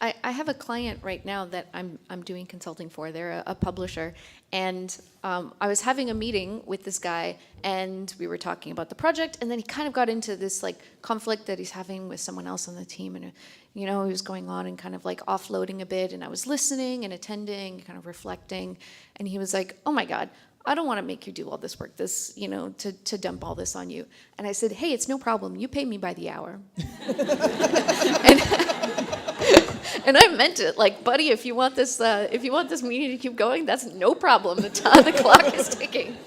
I have a client right now that I'm doing consulting for. They're a publisher, and I was having a meeting with this guy, and we were talking about the project, and then he kind of got into this like conflict that he's having with someone else on the team, and he was going on and kind of like offloading a bit, and I was listening and attending, kind of reflecting, and he was like, "Oh my God, I don't want to make you do all this work, to dump all this on you." And I said, "Hey, it's no problem. You pay me by the hour." And I meant it, like, buddy, if you want this meeting to keep going, that's no problem. The clock is ticking.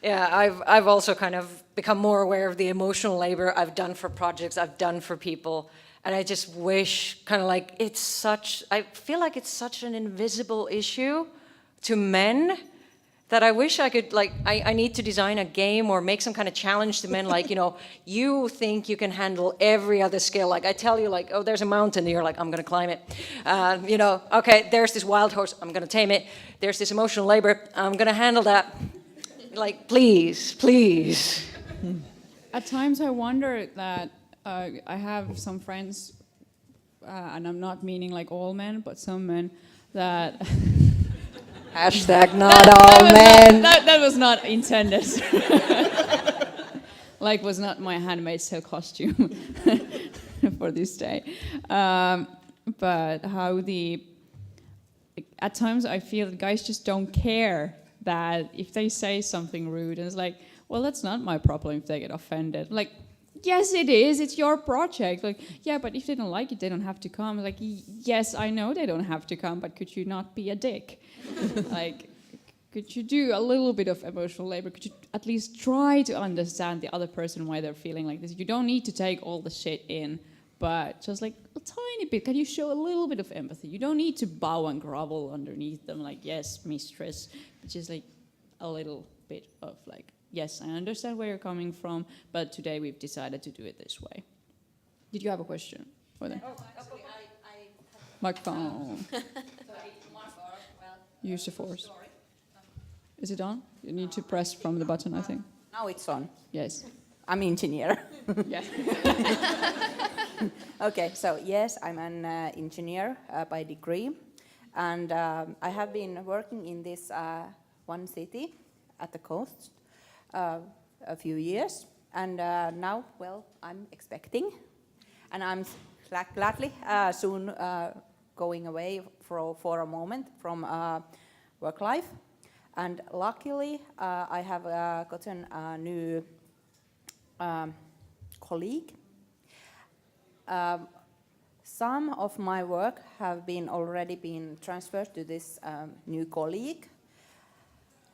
Yeah, I've also kind of become more aware of the emotional labor I've done for projects, I've done for people, and I just wish, kind of like, I feel like it's such an invisible issue to men that I wish I could, like, I need to design a game or make some kind of challenge to men, like, you think you can handle every other skill. Like, I tell you, like, oh, there's a mountain, and you're like, I'm going to climb it. Okay, there's this wild horse, I'm going to tame it. There's this emotional labor, I'm going to handle that. Like, please. At times I wonder that I have some friends, and I'm not meaning like all men, but some men that... Hashtag not all men. That was not intended. Like, was not my Handmaid's Tale costume for this day. But how at times I feel that guys just don't care that if they say something rude, and it's like, well, that's not my problem if they get offended. Like, yes, it is. It's your project. Like, yeah, but if they don't like it, they don't have to come. Like, yes, I know they don't have to come, but could you not be a dick? Like, could you do a little bit of emotional labor? Could you at least try to understand the other person, why they're feeling like this? You don't need to take all the shit in, but just like a tiny bit. Can you show a little bit of empathy? You don't need to bow and grovel underneath them like, yes, mistress, but just like a little bit of like, yes, I understand where you're coming from, but today we've decided to do it this way. Did you have a question for them? Actually, I Microphone. sorry, well, Use the force. sorry. Is it on? You need to press from the button, I think. Now it's on. Yes. I'm engineer. Yeah. Okay, so yes, I'm an engineer by degree, and I have been working in this one city at the coast a few years, and now, well, I'm expecting, and I'm gladly soon going away for a moment from work life, and luckily I have gotten a new colleague. Some of my work have already been transferred to this new colleague,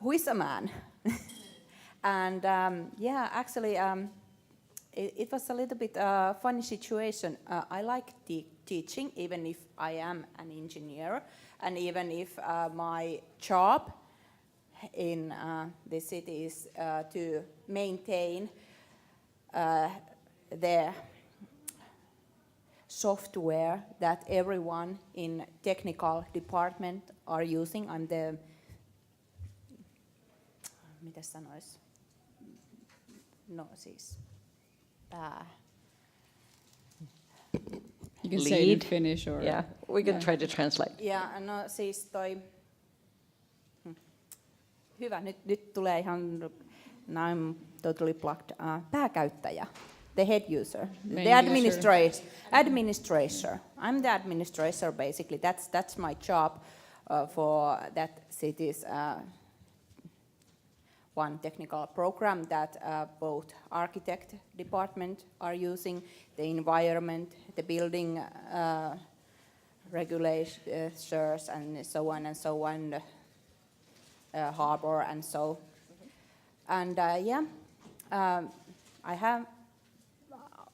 who is a man. And yeah, actually, it was a little bit funny situation. I like teaching, even if I am an engineer, and even if my job in this city is to maintain the software that everyone in technical department are using. I'm the, mitäs sanois? No siis, You can say it in Lead. Finnish or... Yeah, we can Yeah. try to translate. ja no siis toi, hyvä, nyt tulee ihan, now I'm totally plugged, pääkäyttäjä. The head user, Main the user. administrator. I'm the administrator basically. That's my job for that city's one technical program that both architect department are using, the environment, the building regulations, and so on, harbor and so. And yeah,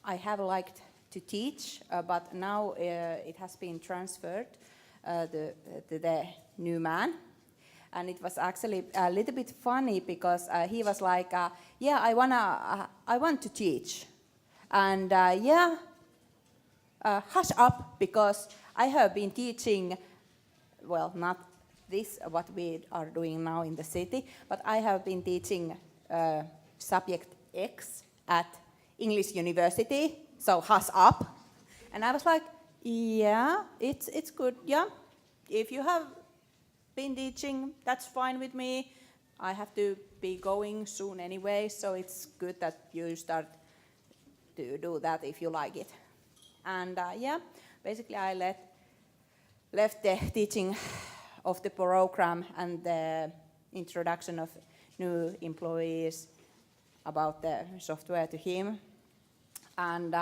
I have liked to teach, but now it has been transferred to the new man. And it was actually a little bit funny because he was like, yeah, I want to teach. And yeah, hush up, because I have been teaching, well, not this, what we are doing now in the city, but I have been teaching subject X at English University, so hush up. And I was like, yeah, it's good, yeah. If you have been teaching, that's fine with me. I have to be going soon anyway, so it's good that you start to do that if you like it. And yeah, basically I left the teaching of the program and the introduction of new employees about the software to him. And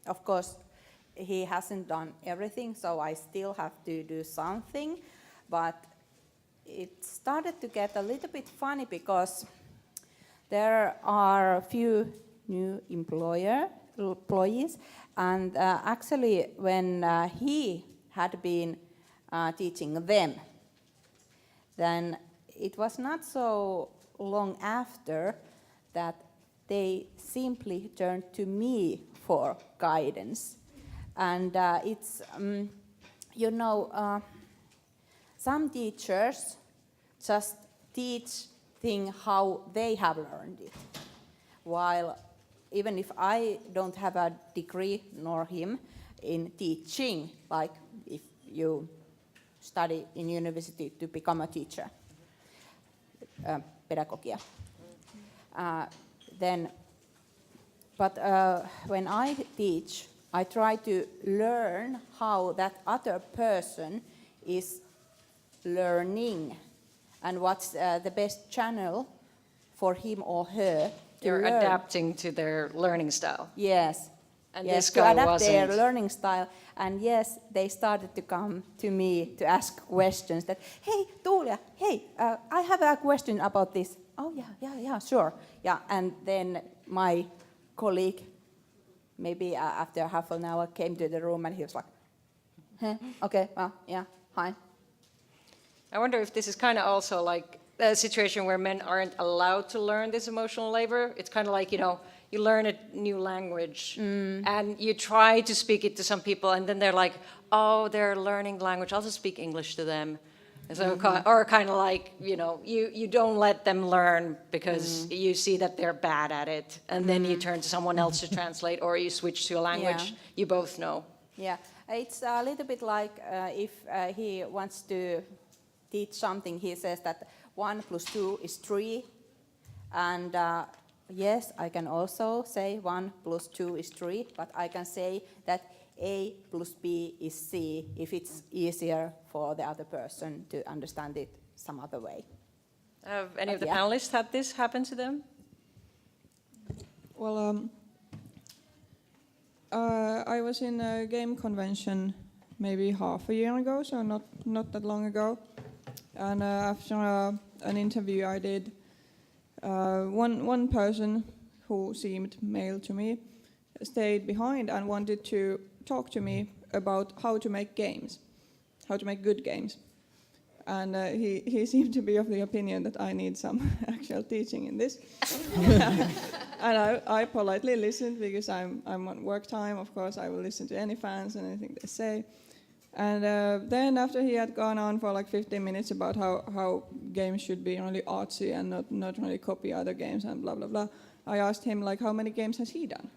of course, he hasn't done everything, so I still have to do something. But it started to get a little bit funny because there are a few new employees, and actually when he had been teaching them, then it was not so long after that they simply turned to me for guidance. And it's, you know, some teachers just teach things how they have learned it, while even if I don't have a degree nor him in teaching, like if you study in university to become a teacher, pedagogia, then, but when I teach, I try to learn how that other person is learning and what's the best channel for him or her to You're learn. adapting to their learning style. Yes, And yes, this to guy adapt their wasn't. learning style. And yes, they started to come to me to ask questions that, hey, Tuulia, hey, I have a question about this. Oh, yeah, sure. Yeah, and then my colleague, maybe after half an hour, came to the room and he was like, huh, okay, well, yeah, fine. I wonder if this is kind of also like a situation where men aren't allowed to learn this emotional labor. It's kind of like, you learn a new language and you try to speak it to some people and then they're like, oh, they're learning language, I'll just speak English to them. And so, or kind of like, you don't let them learn because you see that they're bad at it and then you turn to someone else to translate or you switch to a language you both know. Yeah, it's a little bit like if he wants to teach something, he says that 1 + 2 is 3. And yes, I can also say 1 + 2 is 3, but I can say that A + B is C if it's easier for the other person to understand it some other way. Have any of the panelists had this happen to them? Well, I was in a game convention maybe half a year ago, so not that long ago. And after an interview I did, one person who seemed male to me stayed behind and wanted to talk to me about how to make games, how to make good games. And he seemed to be of the opinion that I need some actual teaching in this. And I politely listened because I'm on work time, of course. I will listen to any fans and anything they say. And then after he had gone on for like 15 minutes about how games should be really artsy and not really copy other games and blah, blah, blah, I asked him like how many games has he done?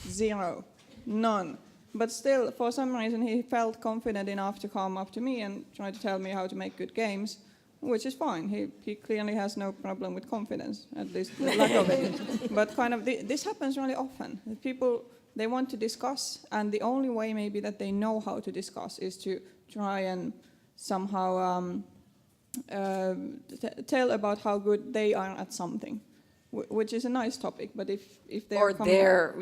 0. None. But still, for some reason, he felt confident enough to come up to me and try to tell me how to make good games, which is fine. He clearly has no problem with confidence, at least the lack of it. But kind of this happens really often. People, they want to discuss, and the only way maybe that they know how to discuss is to try and somehow tell about how good they are at something. Which is a nice topic, but if they're or their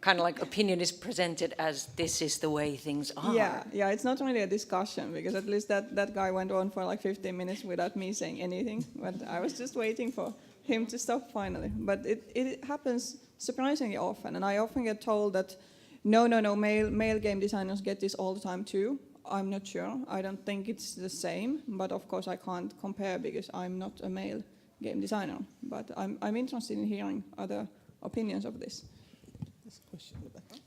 kind of like opinion is presented as this is the way things are. Yeah, it's not really a discussion because at least that guy went on for like 15 minutes without me saying anything. But I was just waiting for him to stop finally. But it happens surprisingly often, and I often get told that no, male game designers get this all the time too. I'm not sure. I don't think it's the same, but of course I can't compare because I'm not a male game designer, but I'm interested in hearing other opinions of this. There's a question in the back.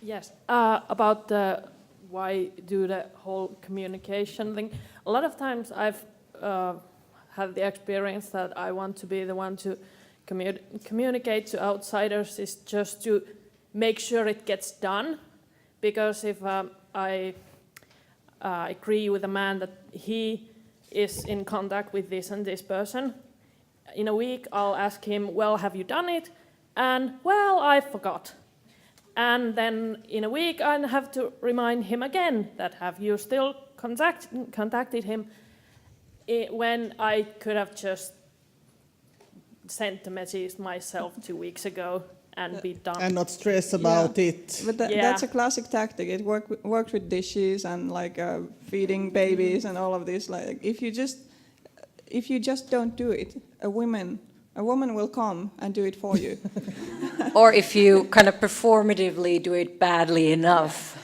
Yes, about the why do the whole communication thing. A lot of times I've had the experience that I want to be the one to communicate to outsiders is just to make sure it gets done. Because if I agree with a man that he is in contact with this and this person, in a week I'll ask him, well, have you done it? And, well, I forgot. And then in a week I have to remind him again that have you still contacted him when I could have just sent the message myself 2 weeks ago and be done. And not stress about it. But that's a classic tactic. It worked with dishes and like feeding babies and all of this. Like if you just don't do it, a woman will come and do it for you. Or if you kind of performatively do it badly enough,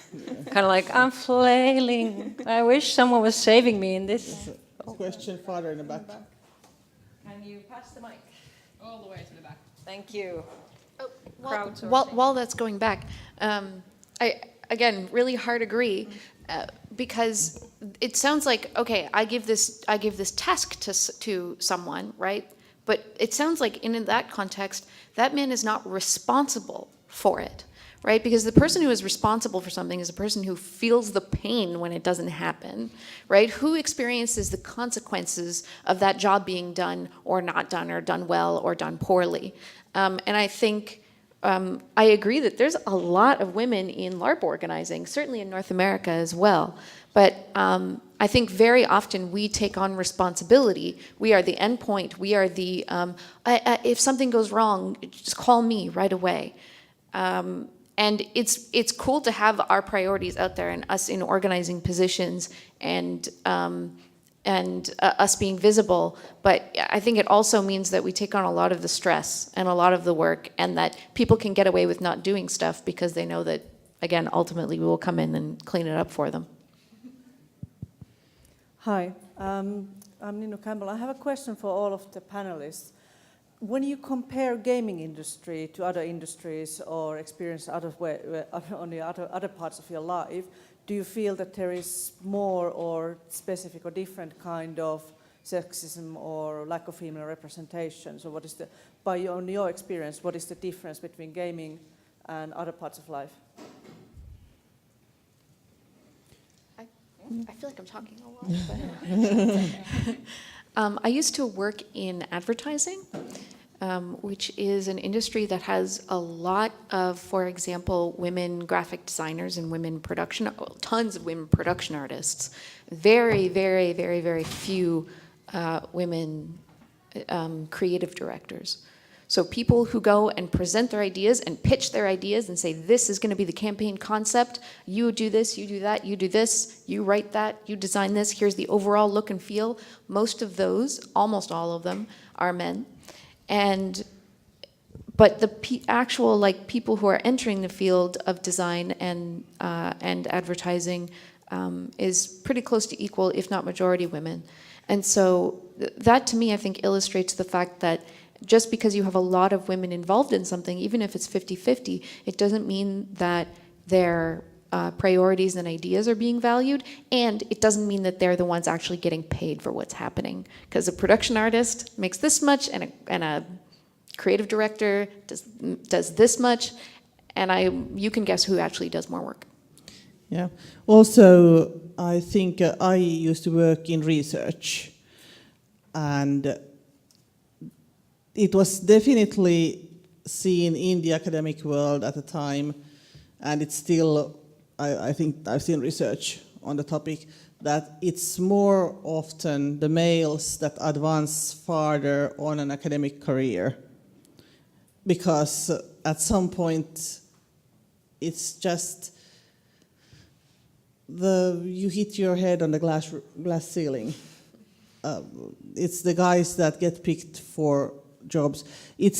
kind of like I'm flailing. I wish someone was saving me in this. Question farther in the back. Can you pass the mic? All the way to the back. Thank you. While that's going back, I again really hard agree because it sounds like okay, I give this task to someone, right? But it sounds like in that context, that man is not responsible for it, right? Because the person who is responsible for something is a person who feels the pain when it doesn't happen, right? Who experiences the consequences of that job being done or not done or done well or done poorly. And I think I agree that there's a lot of women in LARP organizing, certainly in North America as well. But I think very often we take on responsibility. We are the endpoint. We are the, if something goes wrong, just call me right away. And it's cool to have our priorities out there and us in organizing positions and us being visible. But I think it also means that we take on a lot of the stress and a lot of the work, and that people can get away with not doing stuff because they know that, again, ultimately we will come in and clean it up for them. Hi, I'm Nino Campbell. I have a question for all of the panelists. When you compare gaming industry to other industries or experience on the other parts of your life, do you feel that there is more or specific or different kind of sexism or lack of female representation? So what is the, on your experience, what is the difference between gaming and other parts of life? I feel like I'm talking a lot. But I used to work in advertising, which is an industry that has a lot of, for example, women graphic designers and women production, tons of women production artists. Very, very, very, very few women creative directors. So people who go and present their ideas and pitch their ideas and say, this is going to be the campaign concept, you do this, you do that, you do this, you write that, you design this, here's the overall look and feel. Most of those, almost all of them, are men. But the actual people who are entering the field of design and advertising is pretty close to equal, if not majority, women. And so that to me, I think, illustrates the fact that just because you have a lot of women involved in something, even if it's 50-50, it doesn't mean that their priorities and ideas are being valued, and it doesn't mean that they're the ones actually getting paid for what's happening. Because a production artist makes this much, and a creative director does this much, and you can guess who actually does more work. Yeah. Also, I think I used to work in research, and it was definitely seen in the academic world at the time, and it's still, I think I've seen research on the topic, that it's more often the males that advance farther on an academic career, because at some point it's just you hit your head on the glass ceiling. It's the guys that get picked for jobs. It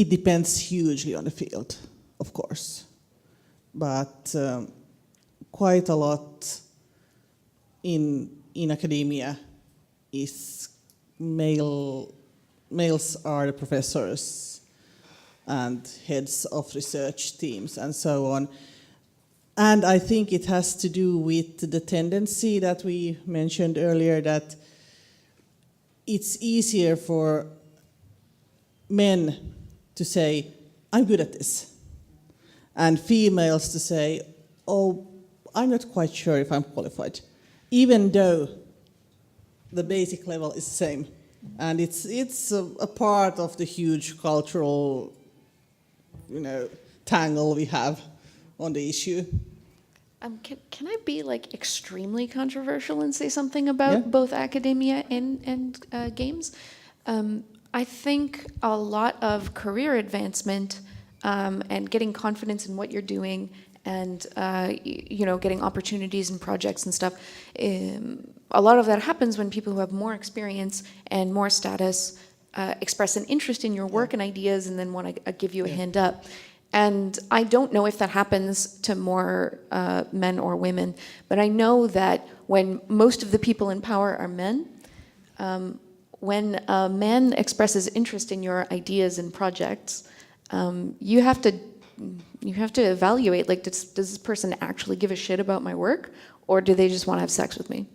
depends hugely on the field, of course, but quite a lot in academia is males are the professors and heads of research teams and so on. And I think it has to do with the tendency that we mentioned earlier, that it's easier for men to say, I'm good at this, and females to say, oh, I'm not quite sure if I'm qualified, even though the basic level is the same. And it's a part of the huge cultural, tangle we have on the issue. Can I be extremely controversial and say something about both academia and games? I think a lot of career advancement and getting confidence in what you're doing and getting opportunities and projects and stuff, a lot of that happens when people who have more experience and more status express an interest in your work and ideas and then want to give you a hand up. And I don't know if that happens to more men or women, but I know that when most of the people in power are men, when a man expresses interest in your ideas and projects, you have to evaluate, does this person actually give a shit about my work, or do they just want to have sex with me?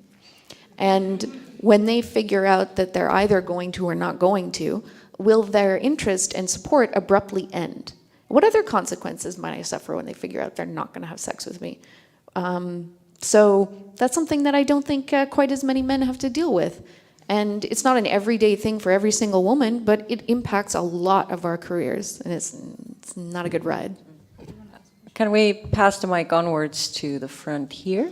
And when they figure out that they're either going to or not going to, will their interest and support abruptly end? What other consequences might I suffer when they figure out they're not going to have sex with me? So that's something that I don't think quite as many men have to deal with. And it's not an everyday thing for every single woman, but it impacts a lot of our careers, and it's not a good ride. Can we pass the mic onwards to the front here?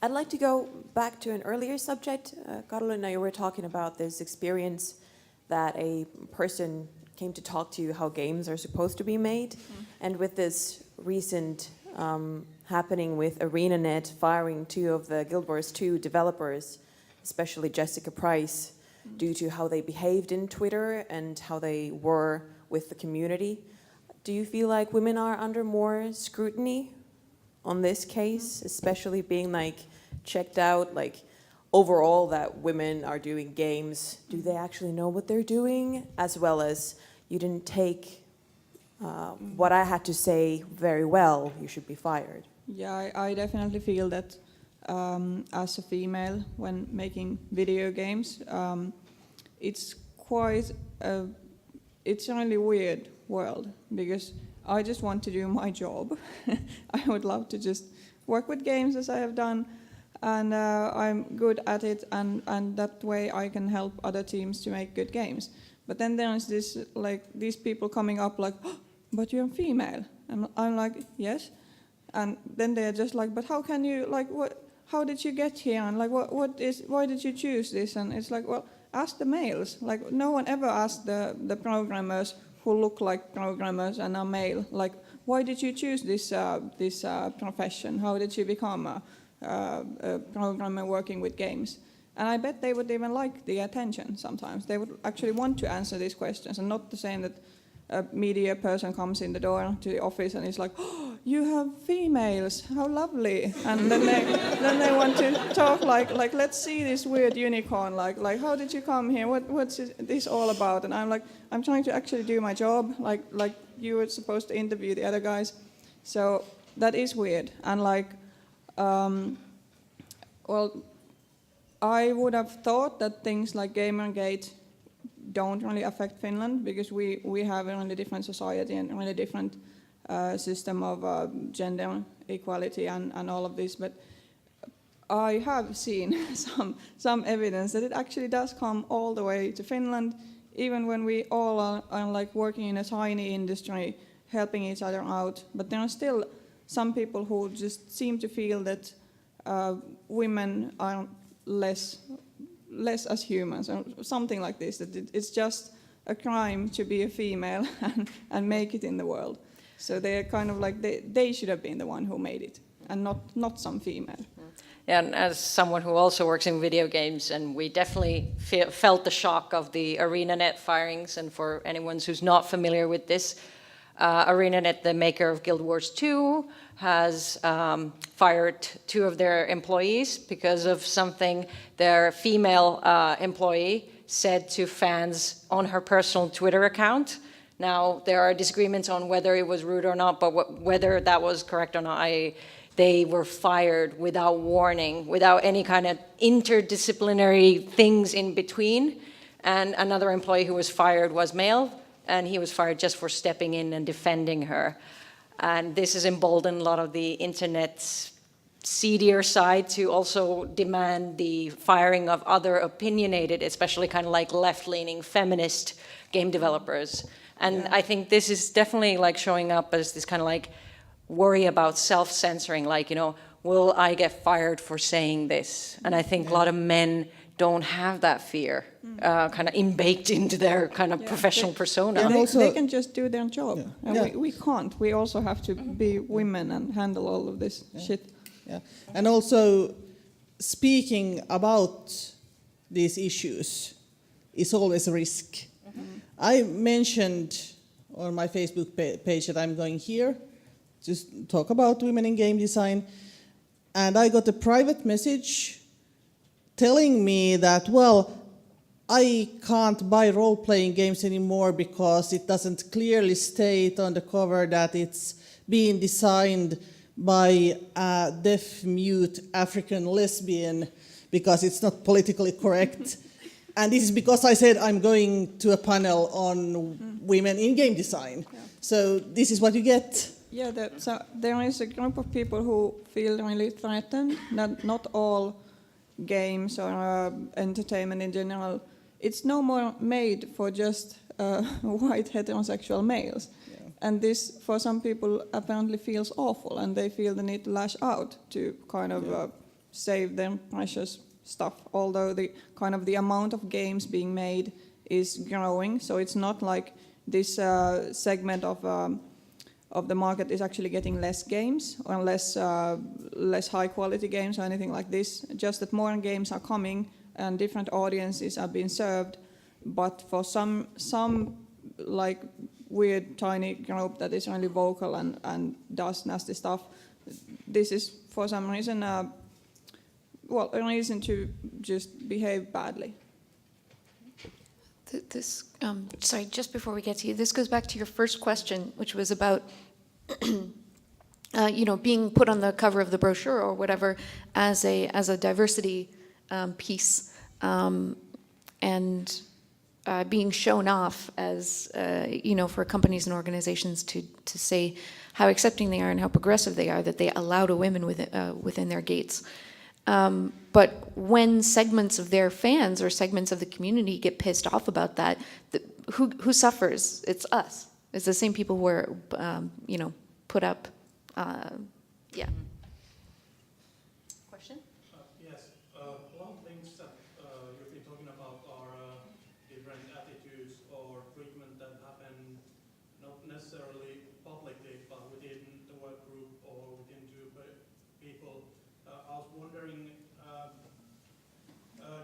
I'd like to go back to an earlier subject. Karolina, you were talking about this experience that a person came to talk to you how games are supposed to be made. And with this recent happening with Arenanet firing 2 of the Guild Wars 2 developers, especially Jessica Price, due to how they behaved in Twitter and how they were with the community. Do you feel like women are under more scrutiny on this case, especially being like checked out, like overall that women are doing games? Do they actually know what they're doing? As well as you didn't take what I had to say very well, you should be fired. Yeah, I definitely feel that as a female, when making video games, it's quite it's a really weird world, because I just want to do my job. I would love to just work with games as I have done, and I'm good at it, and that way I can help other teams to make good games. But then there's this, like, these people coming up like, oh, but you're female. And I'm like, yes. And then they're just like, but how can you, like, what? How did you get here? And like, why did you choose this? And it's like, well, ask the males. Like, no one ever asked the programmers who look like programmers and are male. Like, why did you choose this profession? How did you become a programmer working with games? And I bet they would even like the attention sometimes. They would actually want to answer these questions, and not the same that a media person comes in the door to the office and is like, oh, you have females, how lovely. And then they want to talk like let's see this weird unicorn, like how did you come here? What's this all about? And I'm like, I'm trying to actually do my job, like you were supposed to interview the other guys. So that is weird. And like, well, I would have thought that things like Gamergate don't really affect Finland, because we have a really different society and a really different system of gender equality and all of this. But I have seen some evidence that it actually does come all the way to Finland, even when we all are like working in a tiny industry, helping each other out. But there are still some people who just seem to feel that women are less as humans, or something like this, that it's just a crime to be a female and make it in the world. So they're kind of like, they should have been the one who made it, and not some female. Yeah, and as someone who also works in video games, and we definitely felt the shock of the Arenanet firings, and for anyone who's not familiar with this, Arenanet, the maker of Guild Wars 2, has fired 2 of their employees because of something their female employee said to fans on her personal Twitter account. Now, there are disagreements on whether it was rude or not, but whether that was correct or not, they were fired without warning, without any kind of interdisciplinary things in between. And another employee who was fired was male, and he was fired just for stepping in and defending her. And this has emboldened a lot of the internet's seedier side to also demand the firing of other opinionated, especially kind of like left-leaning feminist game developers. And I think this is definitely like showing up as this kind of like worry about self-censoring, like, you know, will I get fired for saying this? And I think a lot of men don't have that fear kind of inbaked into their kind of professional persona. Yeah, they can just do their job, and we can't. We also have to be women and handle all of this shit. Yeah, and also speaking about these issues is always a risk. I mentioned on my Facebook page that I'm going here to talk about women in game design, and I got a private message telling me that, well, I can't buy role-playing games anymore because it doesn't clearly state on the cover that it's being designed by a deaf-mute African lesbian because it's not politically correct. And this is because I said I'm going to a panel on women in game design. Yeah. So this is what you get. Yeah, so there is a group of people who feel really threatened that not all games or entertainment in general, it's no more made for just white heterosexual males. Yeah. And this, for some people, apparently feels awful, and they feel the need to lash out to kind of save their precious stuff. Although the amount of games being made is growing, so it's not like this segment of the market is actually getting less games or less high quality games or anything like this. Just that more games are coming and different audiences are being served. But for some like weird tiny group that is only vocal and does nasty stuff, this is for some reason a reason to just behave badly. This, sorry, just before we get to you, this goes back to your first question, which was about, being put on the cover of the brochure or whatever as a diversity piece, and being shown off as, for companies and organizations to say how accepting they are and how progressive they are, that they allow the women within their gates. But when segments of their fans or segments of the community get pissed off about that, who suffers? It's us. It's the same people who are, put up. Question? Yes. One of the things that you've been talking about are different attitudes or treatment that happen not necessarily publicly, but within the work group or within two people. I was wondering,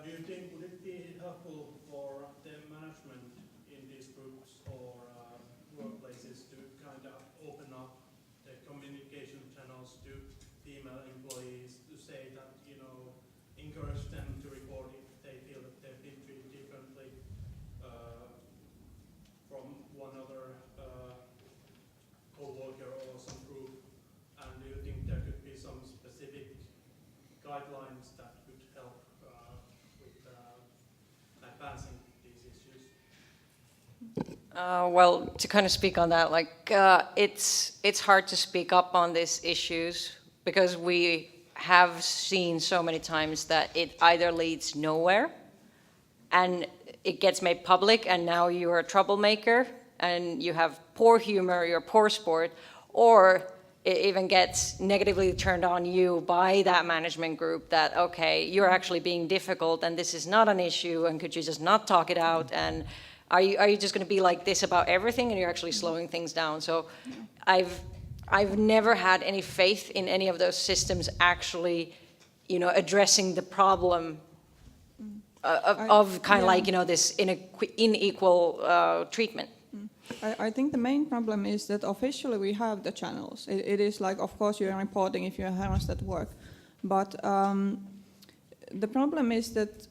do you think would it be helpful for the management in these groups or workplaces to kind of open up the communication channels to female employees to say that, encourage them to report if they feel that they've been treated differently from one other co-worker or some group? And do you think there could be some specific guidelines that could help with advancing these issues? Well, to kind of speak on that, it's hard to speak up on these issues because we have seen so many times that it either leads nowhere and it gets made public and now you're a troublemaker and you have poor humor, you're poor sport, or it even gets negatively turned on you by that management group that, okay, you're actually being difficult and this is not an issue and could you just not talk it out, and are you just going to be like this about everything and you're actually slowing things down? So I've never had any faith in any of those systems actually, addressing the problem of kind of like, this unequal treatment. I think the main problem is that officially we have the channels. It is like, of course, you're reporting if you're harassed at work. But the problem is that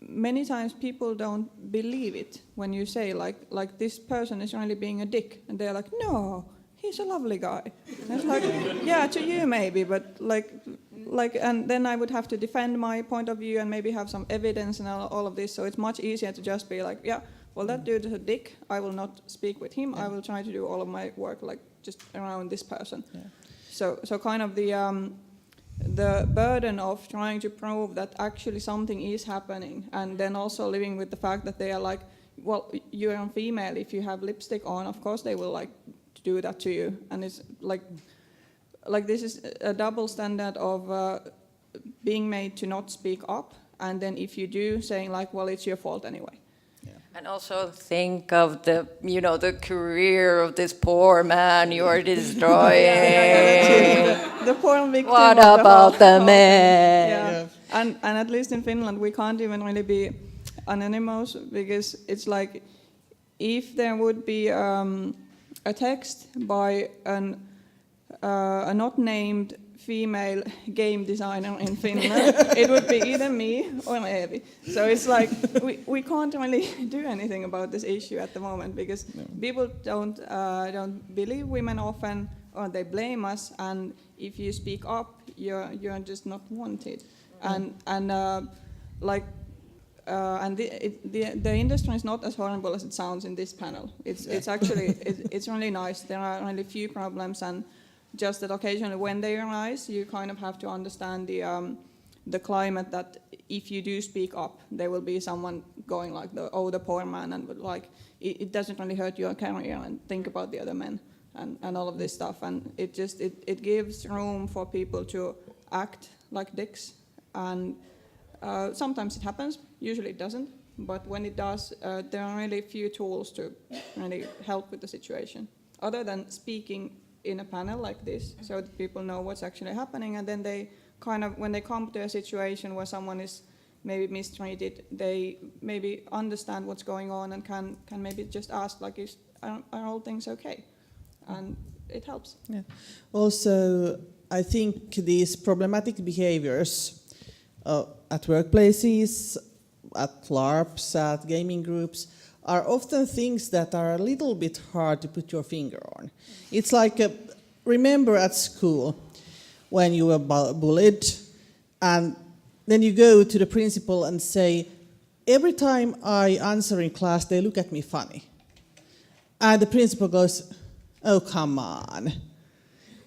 many times people don't believe it when you say, like this person is really being a dick. And they're like, no, he's a lovely guy. And it's like, yeah, to you maybe, but and then I would have to defend my point of view and maybe have some evidence and all of this. So it's much easier to just be like, yeah, well, that dude is a dick. I will not speak with him. Yeah. I will try to do all of my work just around this person. Yeah. So kind of the burden of trying to prove that actually something is happening, and then also living with the fact that they are like, well, you're a female. If you have lipstick on, of course they will do that to you. And it's like this is a double standard of being made to not speak up, and then if you do, saying well, it's your fault anyway. And also think of the career of this poor man you are destroying. The poor victim. What about the men? Yeah. And at least in Finland, we can't even really be anonymous, because it's like if there would be a text by a not named female game designer in Finland, it would be either me or Eevi. So it's like we can't really do anything about this issue at the moment, because people don't believe women often, or they blame us, and if you speak up, you're just not wanted. And the industry is not as horrible as it sounds in this panel. It's actually it's really nice. There are only few the climate that if you do speak up, there will be someone going like, the poor man, and like, it doesn't really hurt your career, and think about the other men, and all of this stuff. And it gives room for people to act like dicks. And sometimes it happens, usually it doesn't. But when it does, there are really few tools to really help with the situation, other than speaking in a panel like this, so that people know what's actually happening, and then they kind of, when they come to a situation where someone is maybe mistreated, they maybe understand what's going on and can maybe just ask, like, are all things okay? And it helps. Yeah. Also, I think these problematic behaviors at workplaces, at LARPs, at gaming groups, are often things that are a little bit hard to put your finger on. It's like, remember at school when you were bullied, and then you go to the principal and say, every time I answer in class, they look at me funny. And the principal goes, oh, come on.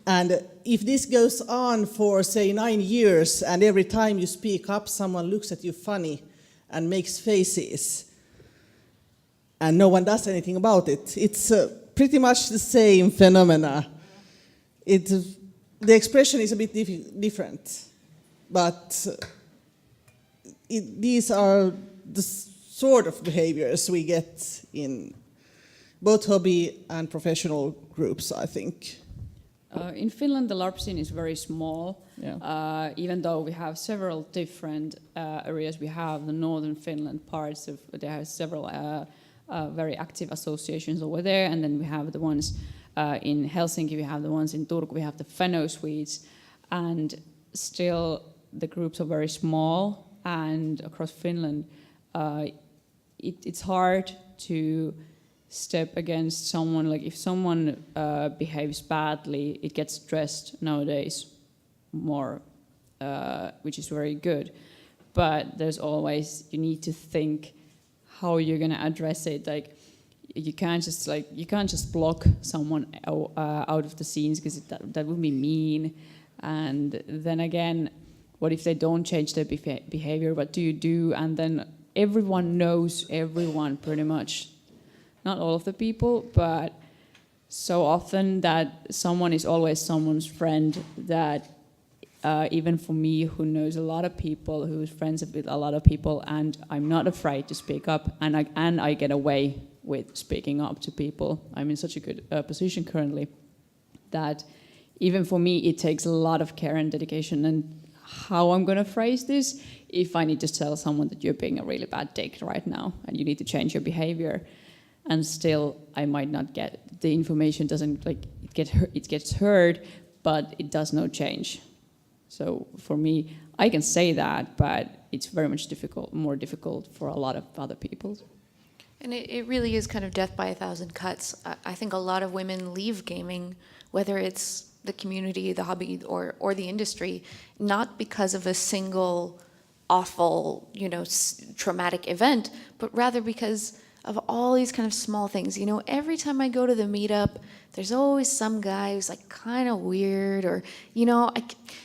And if this goes on for, say, 9 years, and every time you speak up, someone looks at you funny and makes faces, and no one does anything about it, it's pretty much the same phenomena. The expression is a bit different, but these are the sort of behaviors we get in both hobby and professional groups, I think. In Finland, the LARP scene is very small. Yeah. Even though we have several different areas, we have the northern Finland parts of. There are several very active associations over there, and then we have the ones in Helsinki. We have the ones in Turku. We have the Feno suites, and still the groups are very small. And across Finland, it's hard to step against someone. Like if someone behaves badly, it gets stressed nowadays more, which is very good. But there's always, you need to think how you're gonna address it. Like you can't just block someone out of the scenes, because that would be mean. And then again, what if they don't change their behavior? What do you do? And then everyone knows everyone pretty much. Not all of the people, but so often that someone is always someone's friend, that even for me, who knows a lot of people, who's friends with a lot of people, and I'm not afraid to speak up, and I get away with speaking up to people. I'm in such a good position currently that even for me, it takes a lot of care and dedication. And how I'm going to phrase this, if I need to tell someone that you're being a really bad dick right now and you need to change your behavior, and still I might not get the information, doesn't like it gets heard, but it does no change. So for me, I can say that, but it's very much more difficult for a lot of other people. And it really is kind of death by a thousand cuts. I think a lot of women leave gaming, whether it's the community, the hobby, or the industry, not because of a single awful, traumatic event, but rather because of all these kind of small things. Every time I go to the meetup, there's always some guy who's like kind of weird, or,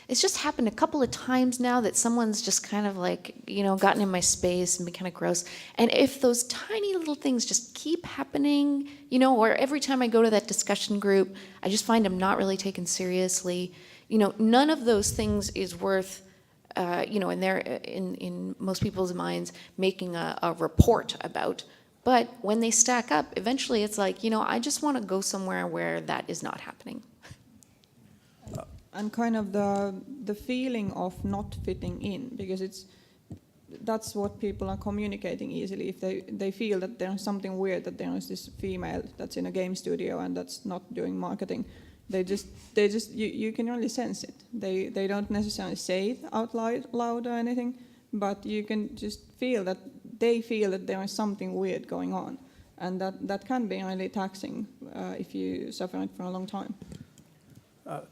it's just happened a couple of times now that someone's just kind of like, gotten in my space and been kind of gross. And if those tiny little things just keep happening, or every time I go to that discussion group, I just find I'm not really taken seriously, none of those things is worth, in most people's minds, making a report about. But when they stack up, eventually it's like, I just want to go somewhere where that is not happening. And kind of the feeling of not fitting in, because that's what people are communicating easily. If they feel that there's something weird, that there is this female that's in a game studio and that's not doing marketing, they just you can really sense it. They don't necessarily say it out loud or anything, but you can just feel that they feel that there is something weird going on, and that can be really taxing if you suffer it for a long time.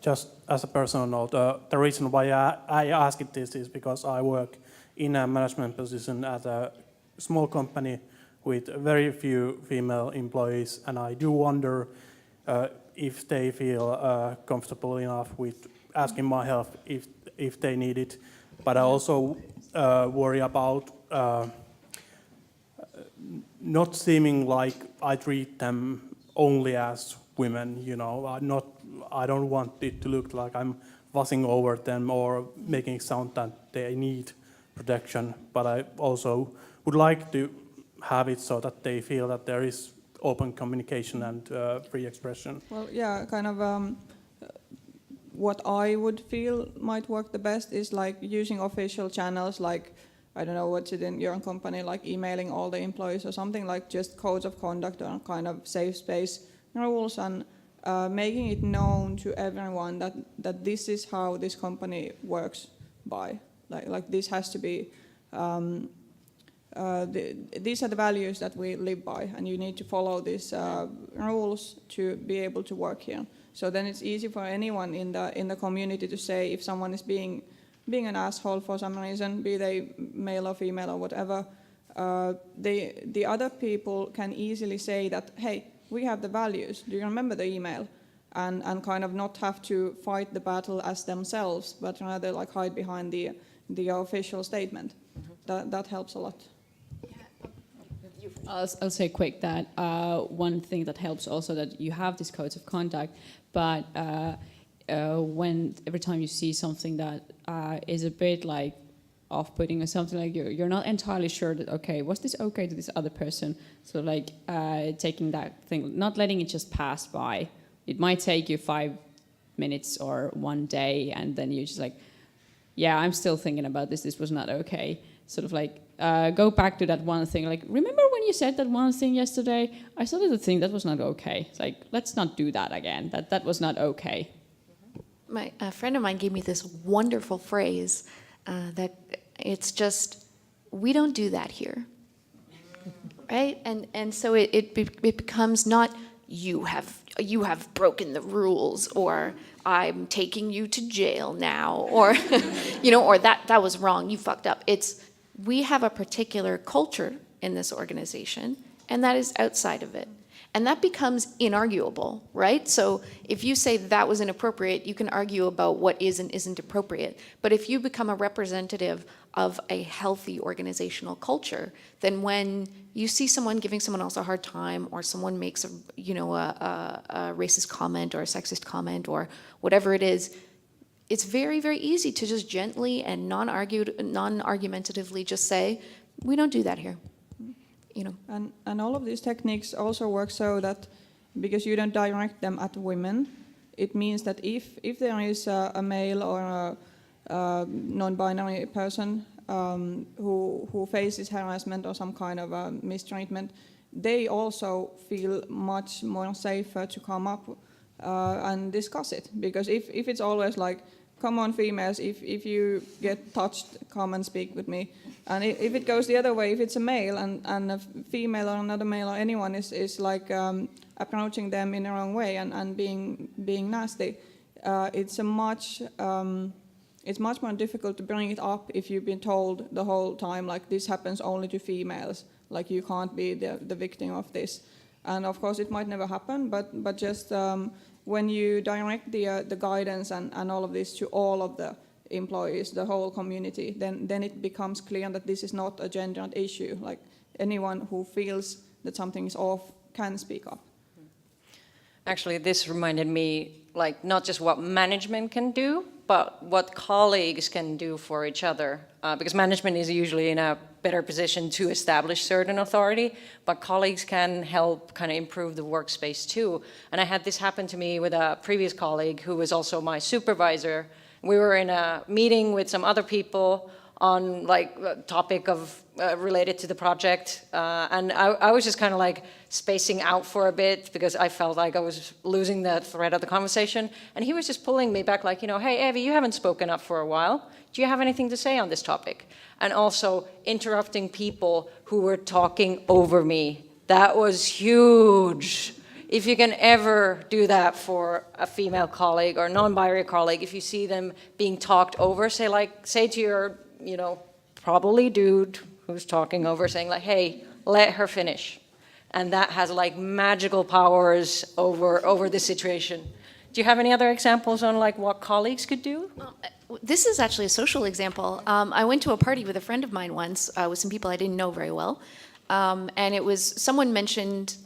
Just as a personal note, the reason why I asked this is because I work in a management position at a small company with very few female employees, and I do wonder if they feel comfortable enough with asking my help if they need it. but I also worry about not seeming like I treat them only as women, you know. I don't want it to look like I'm fussing over them or making it sound that they need protection, but I also would like to have it so that they feel that there is open communication and free expression. Well, yeah, kind of what I would feel might work the best is like using official channels, like, I don't know what's it in your company, like emailing all the employees or something, like just codes of conduct or kind of safe space rules, and making it known to everyone that this is how this company works by. Like this has to be, these are the values that we live by, and you need to follow these rules to be able to work here. So then it's easy for anyone in the community to say if someone is being an asshole for some reason, be they male or female or whatever, the other people can easily say that, hey, we have the values, do you remember the email? And kind of not have to fight the battle as themselves, but rather like hide behind the official statement. That helps a lot. I'll say quick that one thing that helps also that you have these codes of conduct, but when every time you see something that is a bit like off-putting or something, like you're not entirely sure that, okay, was this okay to this other person? So like taking that thing, not letting it just pass by. It might take you 5 minutes or 1 day, and then you're just like, yeah, I'm still thinking about this. This was not okay. Sort of like go back to that one thing. Like, remember when you said that one thing yesterday? I saw the thing that was not okay. It's like, let's not do that again. That was not okay. A friend of mine gave me this wonderful phrase that it's just, we don't do that here, right? And so it becomes not you have broken the rules, or I'm taking you to jail now, or or that was wrong, you fucked up. It's we have a particular culture in this organization, and that is outside of it. And that becomes inarguable, right? So if you say that was inappropriate, you can argue about what is and isn't appropriate. But if you become a representative of a healthy organizational culture, then when you see someone giving someone else a hard time, or someone makes a racist comment or a sexist comment or whatever it is, it's very, very easy to just gently and non-argumentatively just say, we don't do that here. And all of these techniques also work so that because you don't direct them at women, it means that if there is a male or a non-binary person who faces harassment or some kind of mistreatment, they also feel much more safer to come up and discuss it. Because if it's always like, come on females, if you get touched, come and speak with me. And if it goes the other way, if it's a male and a female or another male or anyone is like approaching them in the wrong way and being nasty, it's much more difficult to bring it up if you've been told the whole time, like, this happens only to females, like you can't be the victim of this. And of course it might never happen, but just when you direct the guidance and all of this to all of the employees, the whole community, then it becomes clear that this is not a gendered issue. Like, anyone who feels that something is off can speak up. Actually, this reminded me, like, not just what management can do, but what colleagues can do for each other. Because management is usually in a better position to establish certain authority, but colleagues can help kind of improve the workspace too. And I had this happen to me with a previous colleague who was also my supervisor. We were in a meeting with some other people on like a topic of related to the project, and I was just kind of like spacing out for a bit because I felt like I was losing the thread of the conversation, and he was just pulling me back like, hey Evie, you haven't spoken up for a while. Do you have anything to say on this topic? And also interrupting people who were talking over me. That was huge. If you can ever do that for a female colleague or non-binary colleague, if you see them being talked over, say to your, probably dude who's talking over, saying like, hey, let her finish. And that has like magical powers over the situation. Do you have any other examples on like what colleagues could do? This is actually a social example. I went to a party with a friend of mine once with some people I didn't know very well. And it was, someone mentioned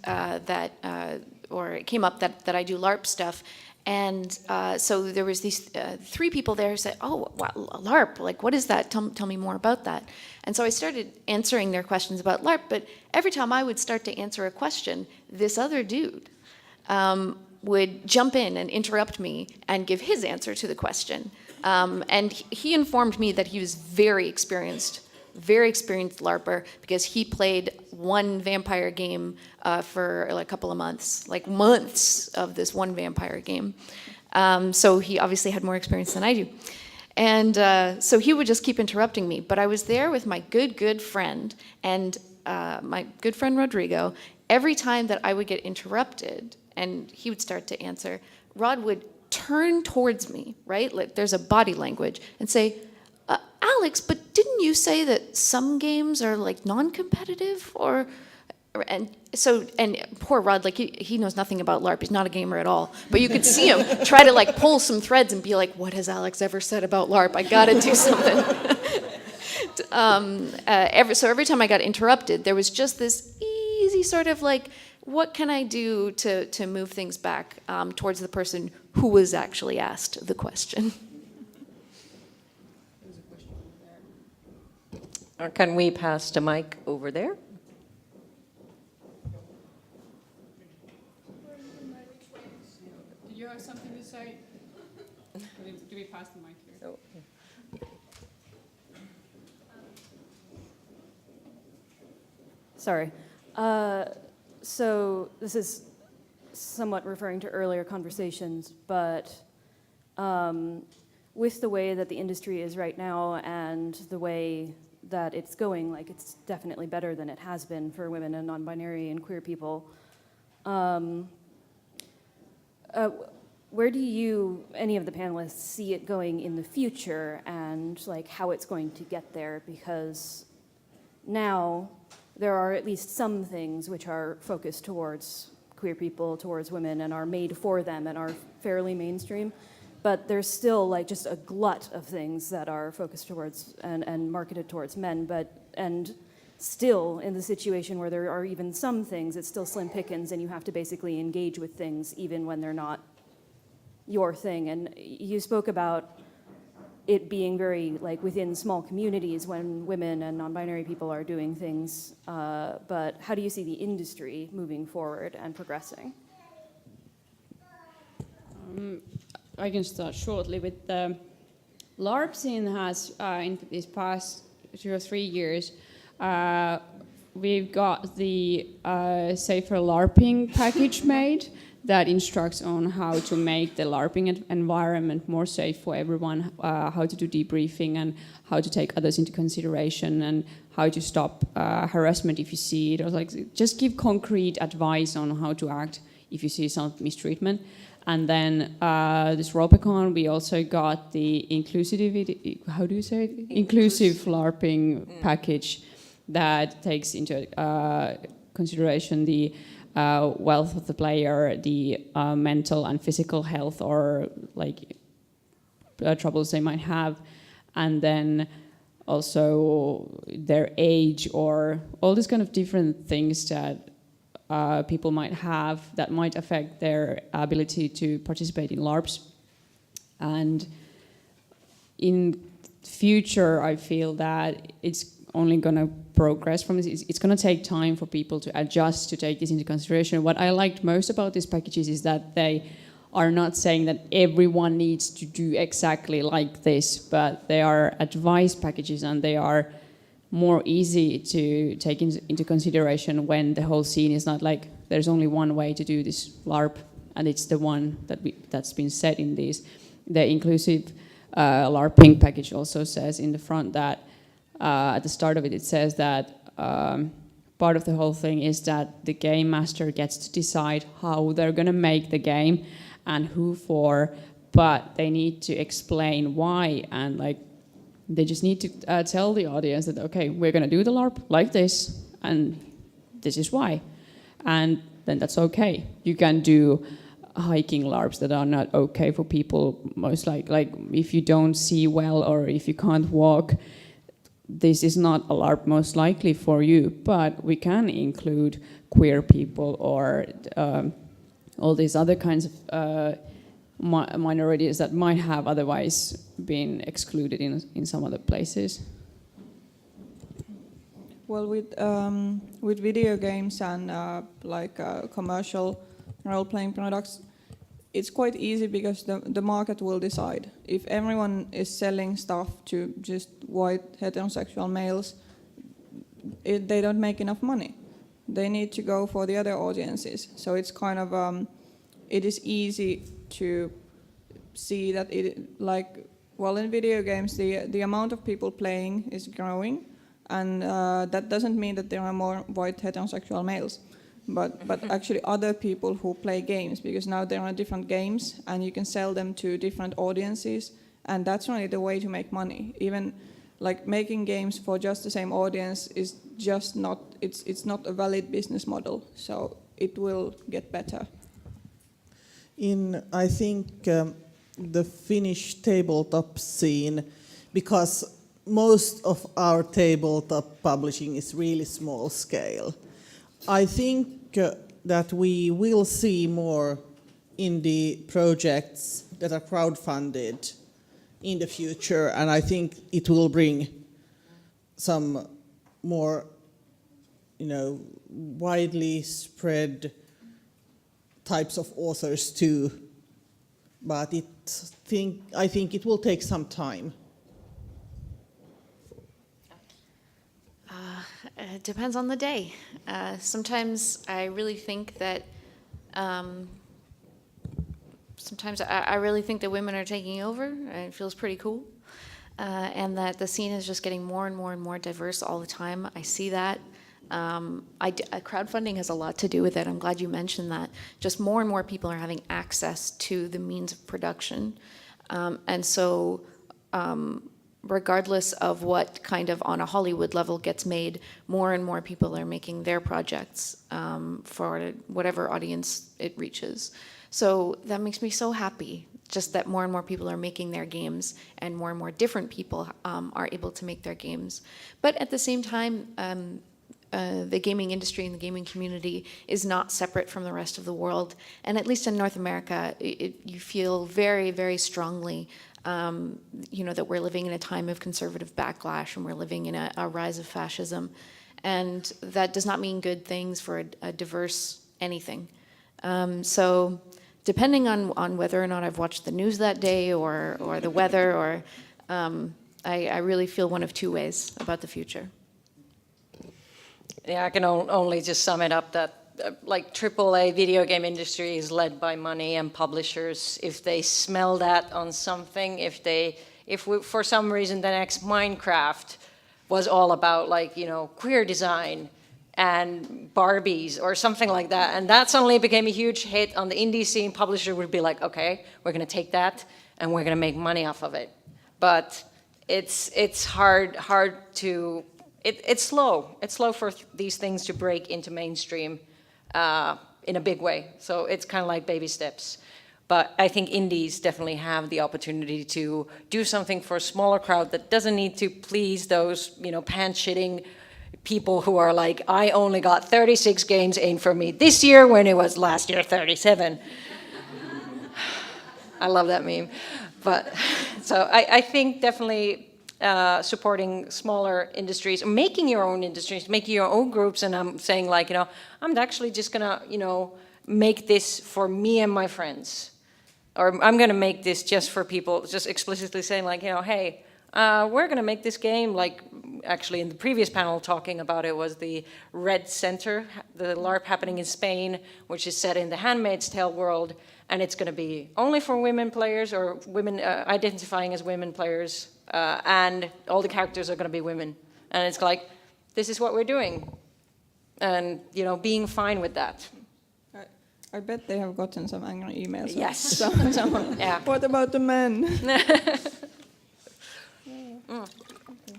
or it came up that I do LARP stuff. And so there was these 3 people there who said, oh, wow, LARP, like, what is that? Tell me more about that. And so I started answering their questions about LARP, but every time I would start to answer a question, this other dude would jump in and interrupt me and give his answer to the question. And he informed me that he was very experienced LARPer, because he played one vampire game for like a couple of months, like months of this one vampire game. So he obviously had more experience than I do. And so he would just keep interrupting me. But I was there with my good friend, and my good friend Rodrigo. Every time that I would get interrupted and he would start to answer, Rod would turn towards me, right? Like there's a body language, and say, Alex, but didn't you say that some games are like non-competitive? And poor Rod, like he knows nothing about LARP. He's not a gamer at all. But you could see him try to like pull some threads and be like, what has Alex ever said about LARP? I gotta do something. So every time I got interrupted, there was just this easy sort of like, what can I do to move things back towards the person who was actually asked the question? Or can we pass the mic over there? Did you have something to say? Do we pass the mic here? Sorry. So this is somewhat referring to earlier conversations, but with the way that the industry is right now and the way that it's going, like it's definitely better than it has been for women and non-binary and queer people. Where do you, any of the panelists, see it going in the future, and like how it's going to get there? Because now there are at least some things which are focused towards queer people, towards women, and are made for them and are fairly mainstream. But there's still like just a glut of things that are focused towards and marketed towards men. And still in the situation where there are even some things, it's still slim pickings, and you have to basically engage with things even when they're not your thing. And you spoke about it being very like within small communities when women and non-binary people are doing things. But how do you see the industry moving forward and progressing? I can start shortly with the LARP scene has, in these past 2 or 3 years, we've got the Safer LARPing package made that instructs on how to make the LARPing environment more safe for everyone, how to do debriefing and how to take others into consideration and how to stop harassment if you see it, or like just give concrete advice on how to act if you see some mistreatment. And then this Ropecon, we also got the inclusive LARPing package that takes into consideration the wealth of the player, the mental and physical health or like troubles they might have, and then also their age or all these kind of different things that people might have that might affect their ability to participate in LARPs. And in future, I feel that it's only going to progress from this. It's going to take time for people to adjust to take this into consideration. What I liked most about these packages is that they are not saying that everyone needs to do exactly like this, but they are advice packages and they are more easy to take into consideration when the whole scene is not like there's only one way to do this LARP and it's the one that's been set in these. The inclusive LARPing package also says in the front that at the start of it says that part of the whole thing is that the game master gets to decide how they're going to make the game and who for, but they need to explain why, and like they just need to tell the audience that, okay, we're going to do the LARP like this, and this is why. And then that's okay. You can do hiking LARPs that are not okay for people, most like if you don't see well or if you can't walk, this is not a LARP most likely for you, but we can include queer people or all these other kinds of minorities that might have otherwise been excluded in some other places. Well, with video games and commercial role-playing products, it's quite easy because the market will decide. If everyone is selling stuff to just white heterosexual males, they don't make enough money. They need to go for the other audiences. So it's kind of it is easy to see that in video games the amount of people playing is growing, and that doesn't mean that there are more white heterosexual males, but actually other people who play games, because now there are different games and you can sell them to different audiences, and that's really the way to make money. Even like making games for just the same audience is just not, it's not a valid business model, so it will get better. I think the Finnish tabletop scene, because most of our tabletop publishing is really small scale, I think that we will see more indie projects that are crowdfunded in the future, and I think it will bring some more, widely spread types of authors too, but I think it will take some time. It depends on the day. Sometimes I really think that I really think that women are taking over, and it feels pretty cool, and that the scene is just getting more and more and more diverse all the time. I see that. Crowdfunding has a lot to do with it. I'm glad you mentioned that. Just more and more people are having access to the means of production, and so regardless of what kind of on a Hollywood level gets made, more and more people are making their projects for whatever audience it reaches. So that makes me so happy, just that more and more people are making their games and more different people are able to make their games. But at the same time, the gaming industry and the gaming community is not separate from the rest of the world. And at least in North America, you feel very, very strongly that we're living in a time of conservative backlash, and we're living in a rise of fascism. And that does not mean good things for a diverse anything. So depending on whether or not I've watched the news that day or the weather, or I really feel one of two ways about the future. Yeah, I can only just sum it up that AAA video game industry is led by money and publishers. If they smell that on something, if for some reason the next Minecraft was all about queer design and Barbies or something like that, and that suddenly became a huge hit on the indie scene, publisher would be like, okay, we're going to take that and we're going to make money off of it. But it's hard to. It's slow. It's slow for these things to break into mainstream in a big way. So it's kind of like baby steps. But I think indies definitely have the opportunity to do something for a smaller crowd that doesn't need to please those, pants-shitting people who are like, I only got 36 games aimed for me this year when it was last year 37. I love that meme. But so I think definitely supporting smaller industries, making your own industries, making your own groups, and I'm saying I'm actually just gonna, make this for me and my friends, or I'm gonna make this just for people, just explicitly saying hey, we're gonna make this game, actually in the previous panel talking about it was the Red Center, the LARP happening in Spain, which is set in the Handmaid's Tale world, and it's gonna be only for women players or women identifying as women players. And all the characters are going to be women, and it's like, this is what we're doing, and being fine with that. I bet they have gotten some angry emails. Yes. Yeah. What about the men?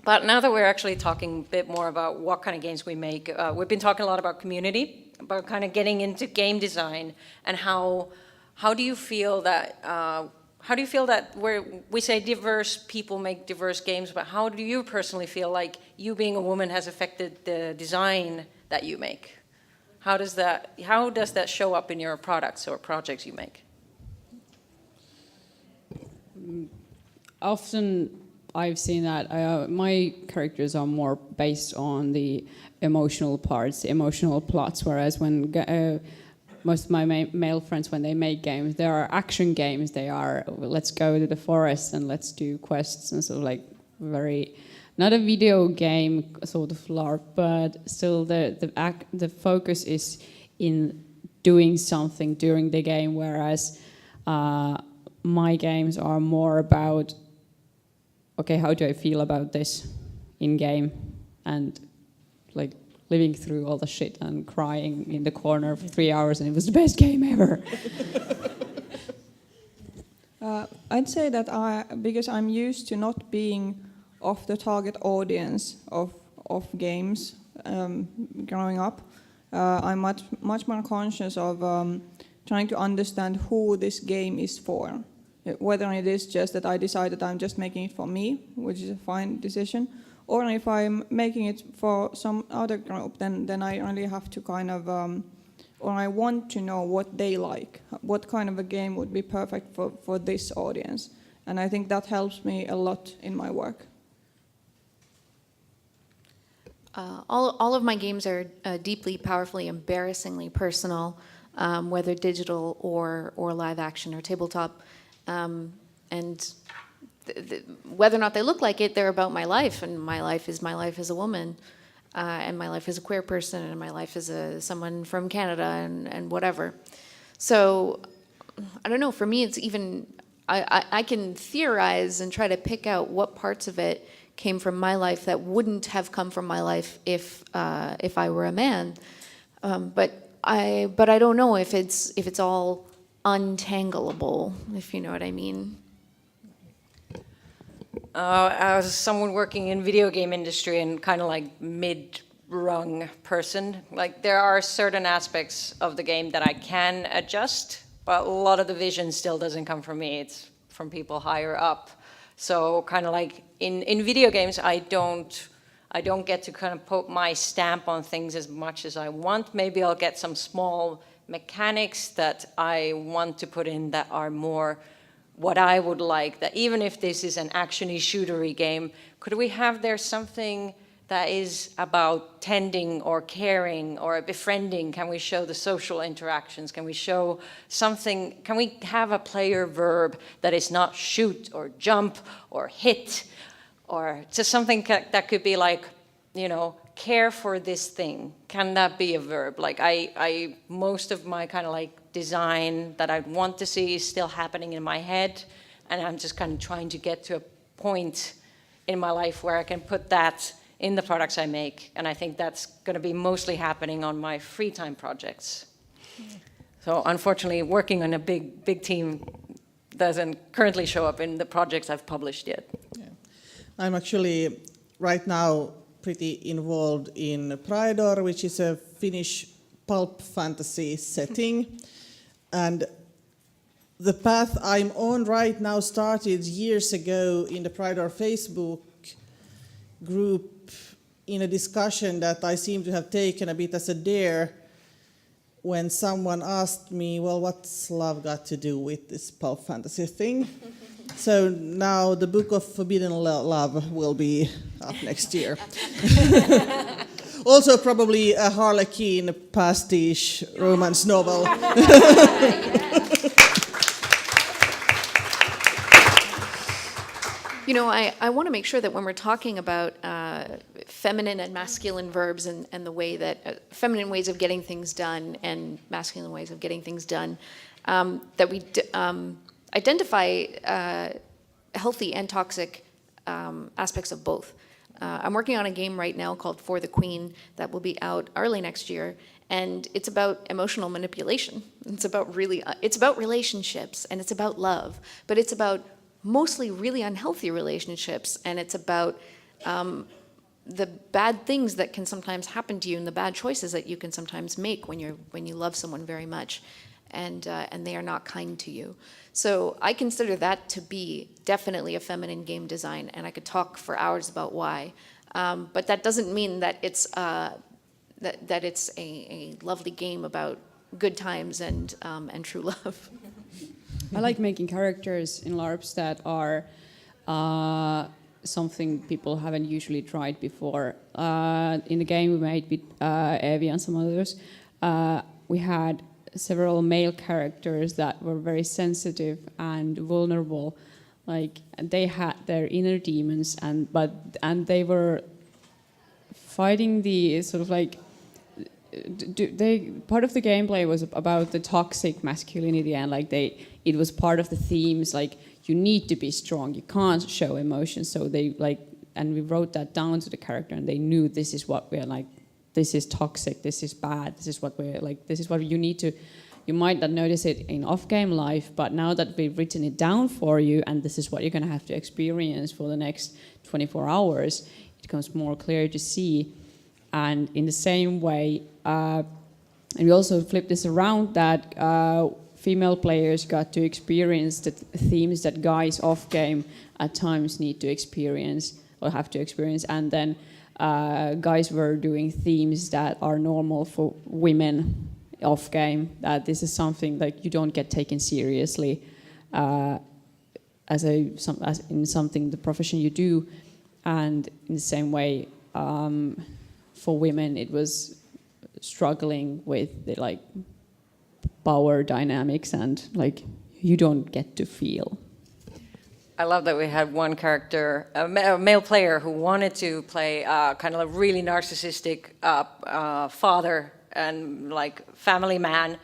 But now that we're actually talking a bit more about what kind of games we make, we've been talking a lot about community, about kind of getting into game design and how how do you feel that where we say diverse people make diverse games, but how do you personally feel like you being a woman has affected the design that you make? How does that show up in your products or projects you make? Often I've seen that my characters are more based on the emotional parts, the emotional plots, whereas when most of my male friends, when they make games, they are action games. They are, let's go to the forest and let's do quests and sort of like very, not a video game sort of LARP, but still the focus is in doing something during the game, whereas my games are more about, okay, how do I feel about this in game, and like living through all the shit and crying in the corner for 3 hours, and it was the best game ever. I'd say that because I'm used to not being of the target audience of games growing up, I'm much more conscious of trying to understand who this game is for. Whether it is just that I decide that I'm just making it for me, which is a fine decision, or if I'm making it for some other group, then I really have to kind of, or I want to know what they like, what kind of a game would be perfect for this audience. And I think that helps me a lot in my work. All of my games are deeply, powerfully, embarrassingly personal, whether digital or live action or tabletop. And whether or not they look like it, they're about my life, and my life as a woman, and my life as a queer person, and my life as someone from Canada, and whatever. So, I don't know, for me it's even, I can theorize and try to pick out what parts of it came from my life that wouldn't have come from my life if I were a man. But I don't know if it's all untangleable, if you know what I mean. As someone working in video game industry and kind of like mid-rung person, like there are certain aspects of the game that I can adjust, but a lot of the vision still doesn't come from me. It's from people higher up. So kind of like in video games, I don't get to kind of put my stamp on things as much as I want. Maybe I'll get some small mechanics that I want to put in that are more what I would like, that even if this is an action-y, shootery game, could we have there something that is about tending or caring or befriending? Can we show the social interactions? Can we show something, can we have a player verb that is not shoot or jump or hit, or just something that could be like, you know, care for this thing? Can that be a verb? Like I most of my kind of like design that I want to see is still happening in my head, and I'm just kind of trying to get to a point in my life where I can put that in the products I make, and I think that's going to be mostly happening on my free time projects. So unfortunately, working on a big team doesn't currently show up in the projects I've published yet. Yeah. I'm actually right now pretty involved in Praedor, which is a Finnish pulp fantasy setting. And the path I'm on right now started years ago in the Praedor Facebook group in a discussion that I seem to have taken a bit as a dare when someone asked me, well, what's love got to do with this pulp fantasy thing? So now the Book of Forbidden Love will be up next year. Also probably a Harlequin pastiche romance novel. You know, I want to make sure that when we're talking about feminine and masculine verbs and the way that feminine ways of getting things done and masculine ways of getting things done, that we identify healthy and toxic aspects of both. I'm working on a game right now called For the Queen that will be out early next year, and it's about emotional manipulation. It's about relationships, and it's about love, but it's about mostly really unhealthy relationships, and it's about the bad things that can sometimes happen to you and the bad choices that you can sometimes make when you love someone very much. and they are not kind to you. So I consider that to be definitely a feminine game design, and I could talk for hours about why. But that doesn't mean that it's that it's a lovely game about good times and true love. I like making characters in LARPs that are something people haven't usually tried before. In the game we made with Evie and some others, we had several male characters that were very sensitive and vulnerable. Like they had their inner demons, and they were fighting the sort of like. Part of the gameplay was about the toxic masculinity, and like it was part of the themes, like you need to be strong, you can't show emotions. So they like, and we wrote that down to the character, and they knew this is what we're like, this is toxic, this is bad, this is what we're like, this is what you need to. You might not notice it in off-game life, but now that we've written it down for you, and this is what you're going to have to experience for the next 24 hours, it becomes more clear to see. And in the same way, and we also flipped this around, that female players got to experience the themes that guys off-game at times need to experience or have to experience, and then guys were doing themes that are normal for women off-game, that this is something like you don't get taken seriously as in something, the profession you do, and in the same way, for women, it was struggling with the like power dynamics, and like you don't get to feel. I love that we had one character, a male player, who wanted to play kind of a really narcissistic father and like family man,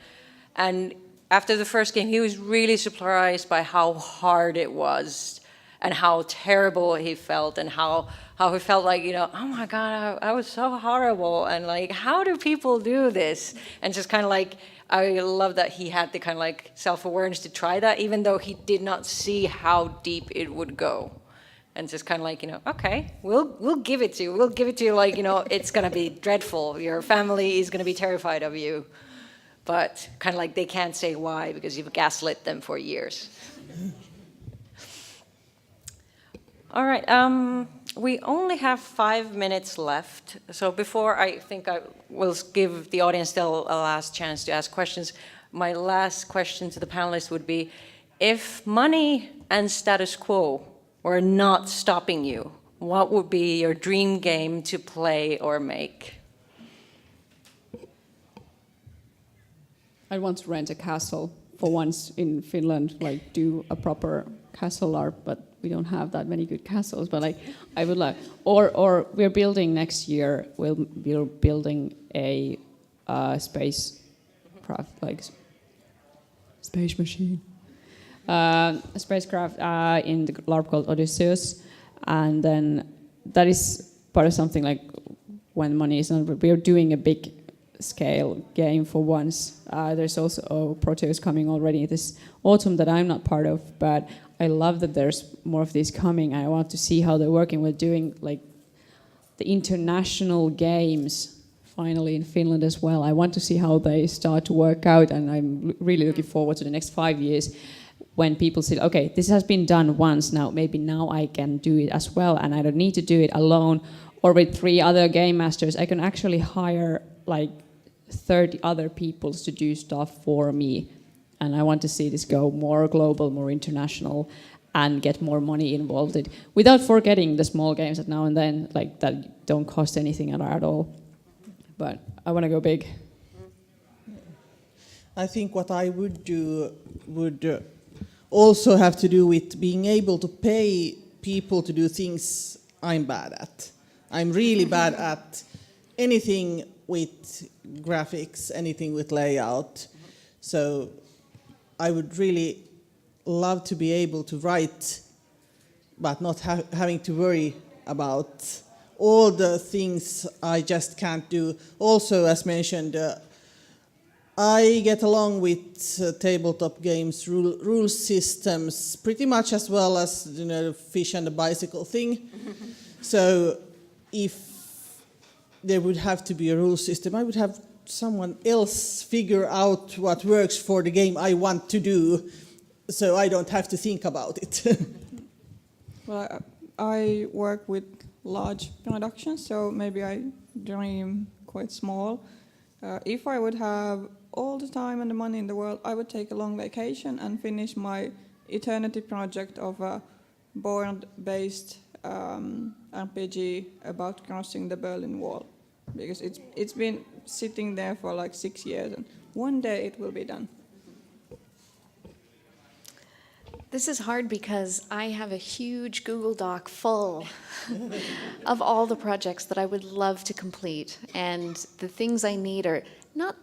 and after the first game, he was really surprised by how hard it was, and how terrible he felt, and how he felt like, you know, oh my God, I was so horrible, and like, how do people do this? And just kind of like, I love that he had the kind of like self-awareness to try that, even though he did not see how deep it would go. And just kind of like, you know, okay, we'll give it to you. We'll give it to you like, you know, it's going to be dreadful. Your family is going to be terrified of you. But kind of like they can't say why because you've gaslit them for years. All right, we only have 5 minutes left. So before I think I will give the audience still a last chance to ask questions, my last question to the panelists would be, if money and status quo were not stopping you, what would be your dream game to play or make? I want to rent a castle for once in Finland, like do a proper castle LARP, but we don't have that many good castles. But like, I would like, or we're building next year. We're building a spacecraft, like space machine, a spacecraft in the LARP called Odysseus, and then that is part of something like when money is not. We're doing a big scale game for once. There's also Proteus coming already this autumn that I'm not part of, but I love that there's more of these coming. I want to see how they're working with doing like the international games finally in Finland as well. I want to see how they start to work out, and I'm really looking forward to the next 5 years when people say, okay, this has been done once now, maybe now I can do it as well, and I don't need to do it alone or with 3 other game masters. I can actually hire like 30 other people to do stuff for me. And I want to see this go more global, more international, and get more money involved in, without forgetting the small games that now and then, like that don't cost anything at all. But I want to go big. I think what I would do would also have to do with being able to pay people to do things I'm bad at. I'm really bad at anything with graphics, anything with layout. So I would really love to be able to write, but not having to worry about all the things I just can't do. Also, as mentioned, I get along with tabletop games, rule systems, pretty much as well as the fish and the bicycle thing. So if there would have to be a rule system, I would have someone else figure out what works for the game I want to do, so I don't have to think about it. Well, I work with large productions, so maybe I dream quite small. If I would have all the time and the money in the world, I would take a long vacation and finish my eternity project of a board-based RPG about crossing the Berlin Wall, because it's been sitting there for like 6 years, and one day it will be done. This is hard because I have a huge Google Doc full of all the projects that I would love to complete, and the things I need are not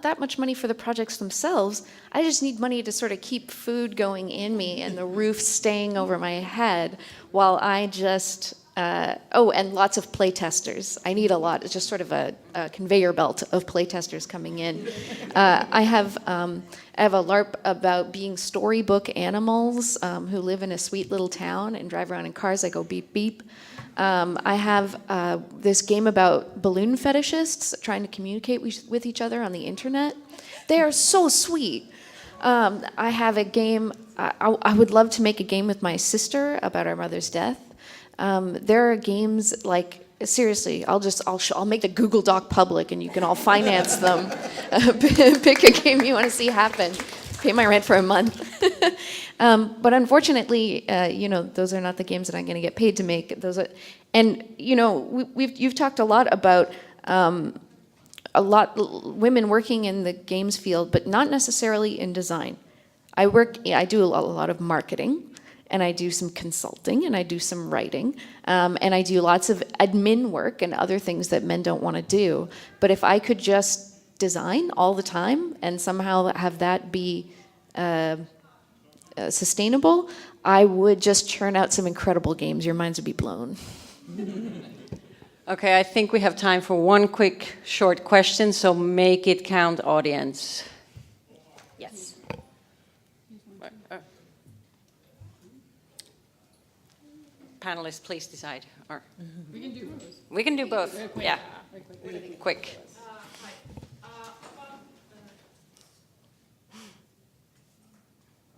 that much money for the projects themselves. I just need money to sort of keep food going in me and the roof staying over my head while I just, and lots of playtesters. I need a lot. It's just sort of a conveyor belt of playtesters coming in. I have a LARP about being storybook animals who live in a sweet little town and drive around in cars that go beep beep. I have this game about balloon fetishists trying to communicate with each other on the internet. They are so sweet. I have a game, I would love to make a game with my sister about our mother's death. There are games like, seriously, I'll make the Google Doc public and you can all finance them. Pick a game you want to see happen. Pay my rent for a month. But unfortunately, those are not the games that I'm going to get paid to make. You've talked a lot about women working in the games field, but not necessarily in design. I do a lot of marketing, and I do some consulting, and I do some writing, and I do lots of admin work and other things that men don't want to do. But if I could just design all the time and somehow have that be sustainable, I would just churn out some incredible games. Your minds would be blown. Okay, I think we have time for one quick short question, so make it count, audience. Yes. Panelists, please decide. Or we can do both. We can do both. Yeah. Quick.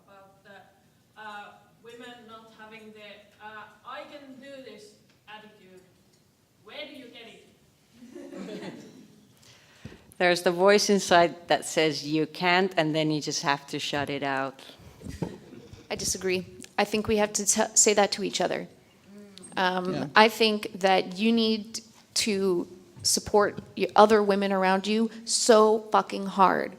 About the women not having the I can do this attitude. Where do you get it? There's the voice inside that says you can't, and then you just have to shut it out. I disagree. I think we have to say that to each other. I think that you need to support other women around you so fucking hard.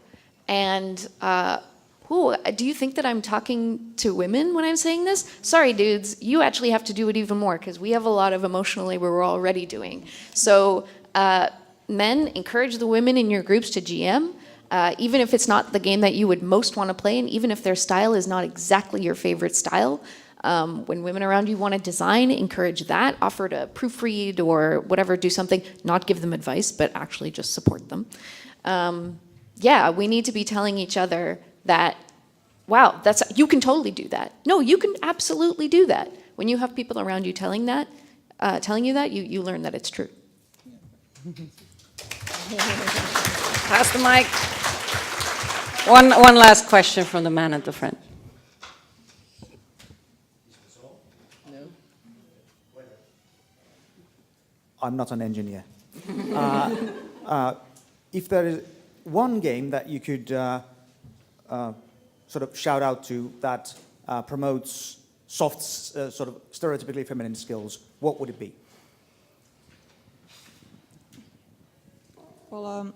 And do you think that I'm talking to women when I'm saying this? Sorry, dudes, you actually have to do it even more, because we have a lot of emotional labor we're already doing. So men, encourage the women in your groups to GM, even if it's not the game that you would most want to play, and even if their style is not exactly your favorite style. When women around you want to design, encourage that. Offer to proofread or whatever, do something. Not give them advice, but actually just support them. We need to be telling each other that, wow, you can totally do that. No, you can absolutely do that. When you have people around you telling you that, you learn that it's true. Pass the mic. One last question from the man at the front. I'm not an engineer. If there is one game that you could sort of shout out to that promotes soft, sort of stereotypically feminine skills, what would it be? Well,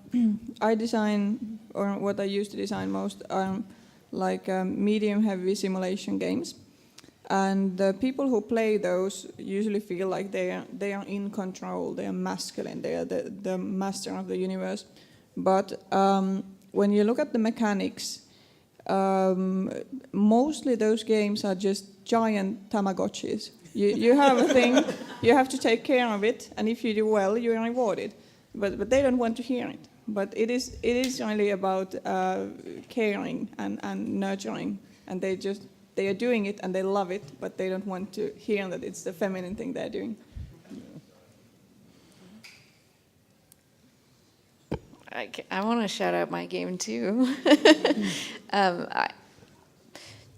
I design, or what I used to design most, are like medium-heavy simulation games. And the people who play those usually feel like they are in control, they are masculine, they are the master of the universe. But when you look at the mechanics, mostly those games are just giant Tamagotchis. You have a thing, you have to take care of it, and if you do well, you're rewarded. But they don't want to hear it. But it is really about caring and nurturing, and they are doing it and they love it, but they don't want to hear that it's the feminine thing they're doing. I want to shout out my game too.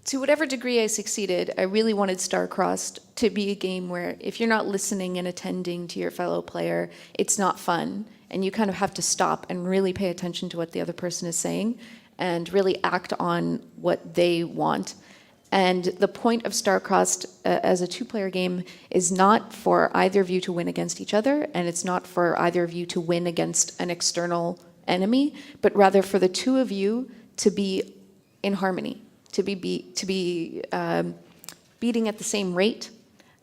To whatever degree I succeeded, I really wanted Star-Crossed to be a game where if you're not listening and attending to your fellow player, it's not fun. And you kind of have to stop and really pay attention to what the other person is saying and really act on what they want. And the point of Star-Crossed as a two-player game is not for either of you to win against each other, and it's not for either of you to win against an external enemy, but rather for the two of you to be in harmony, to be beating at the same rate,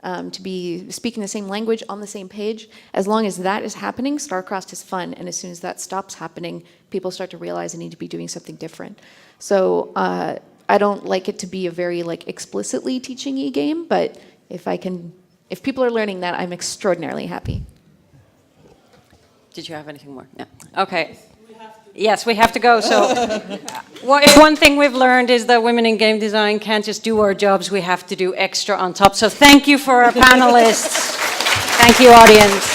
to be speaking the same language on the same page. As long as that is happening, Star-Crossed is fun, and as soon as that stops happening, people start to realize they need to be doing something different. So I don't like it to be a very explicitly teaching-y game, but if people are learning that, I'm extraordinarily happy. Did you have anything more? No. Okay. Yes, we have to go. So, if one thing we've learned is that women in game design can't just do our jobs; we have to do extra on top. So, thank you for our panelists. Thank you, audience.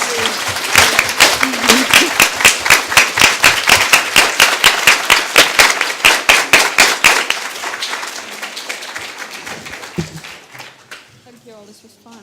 Thank you all. This was fun.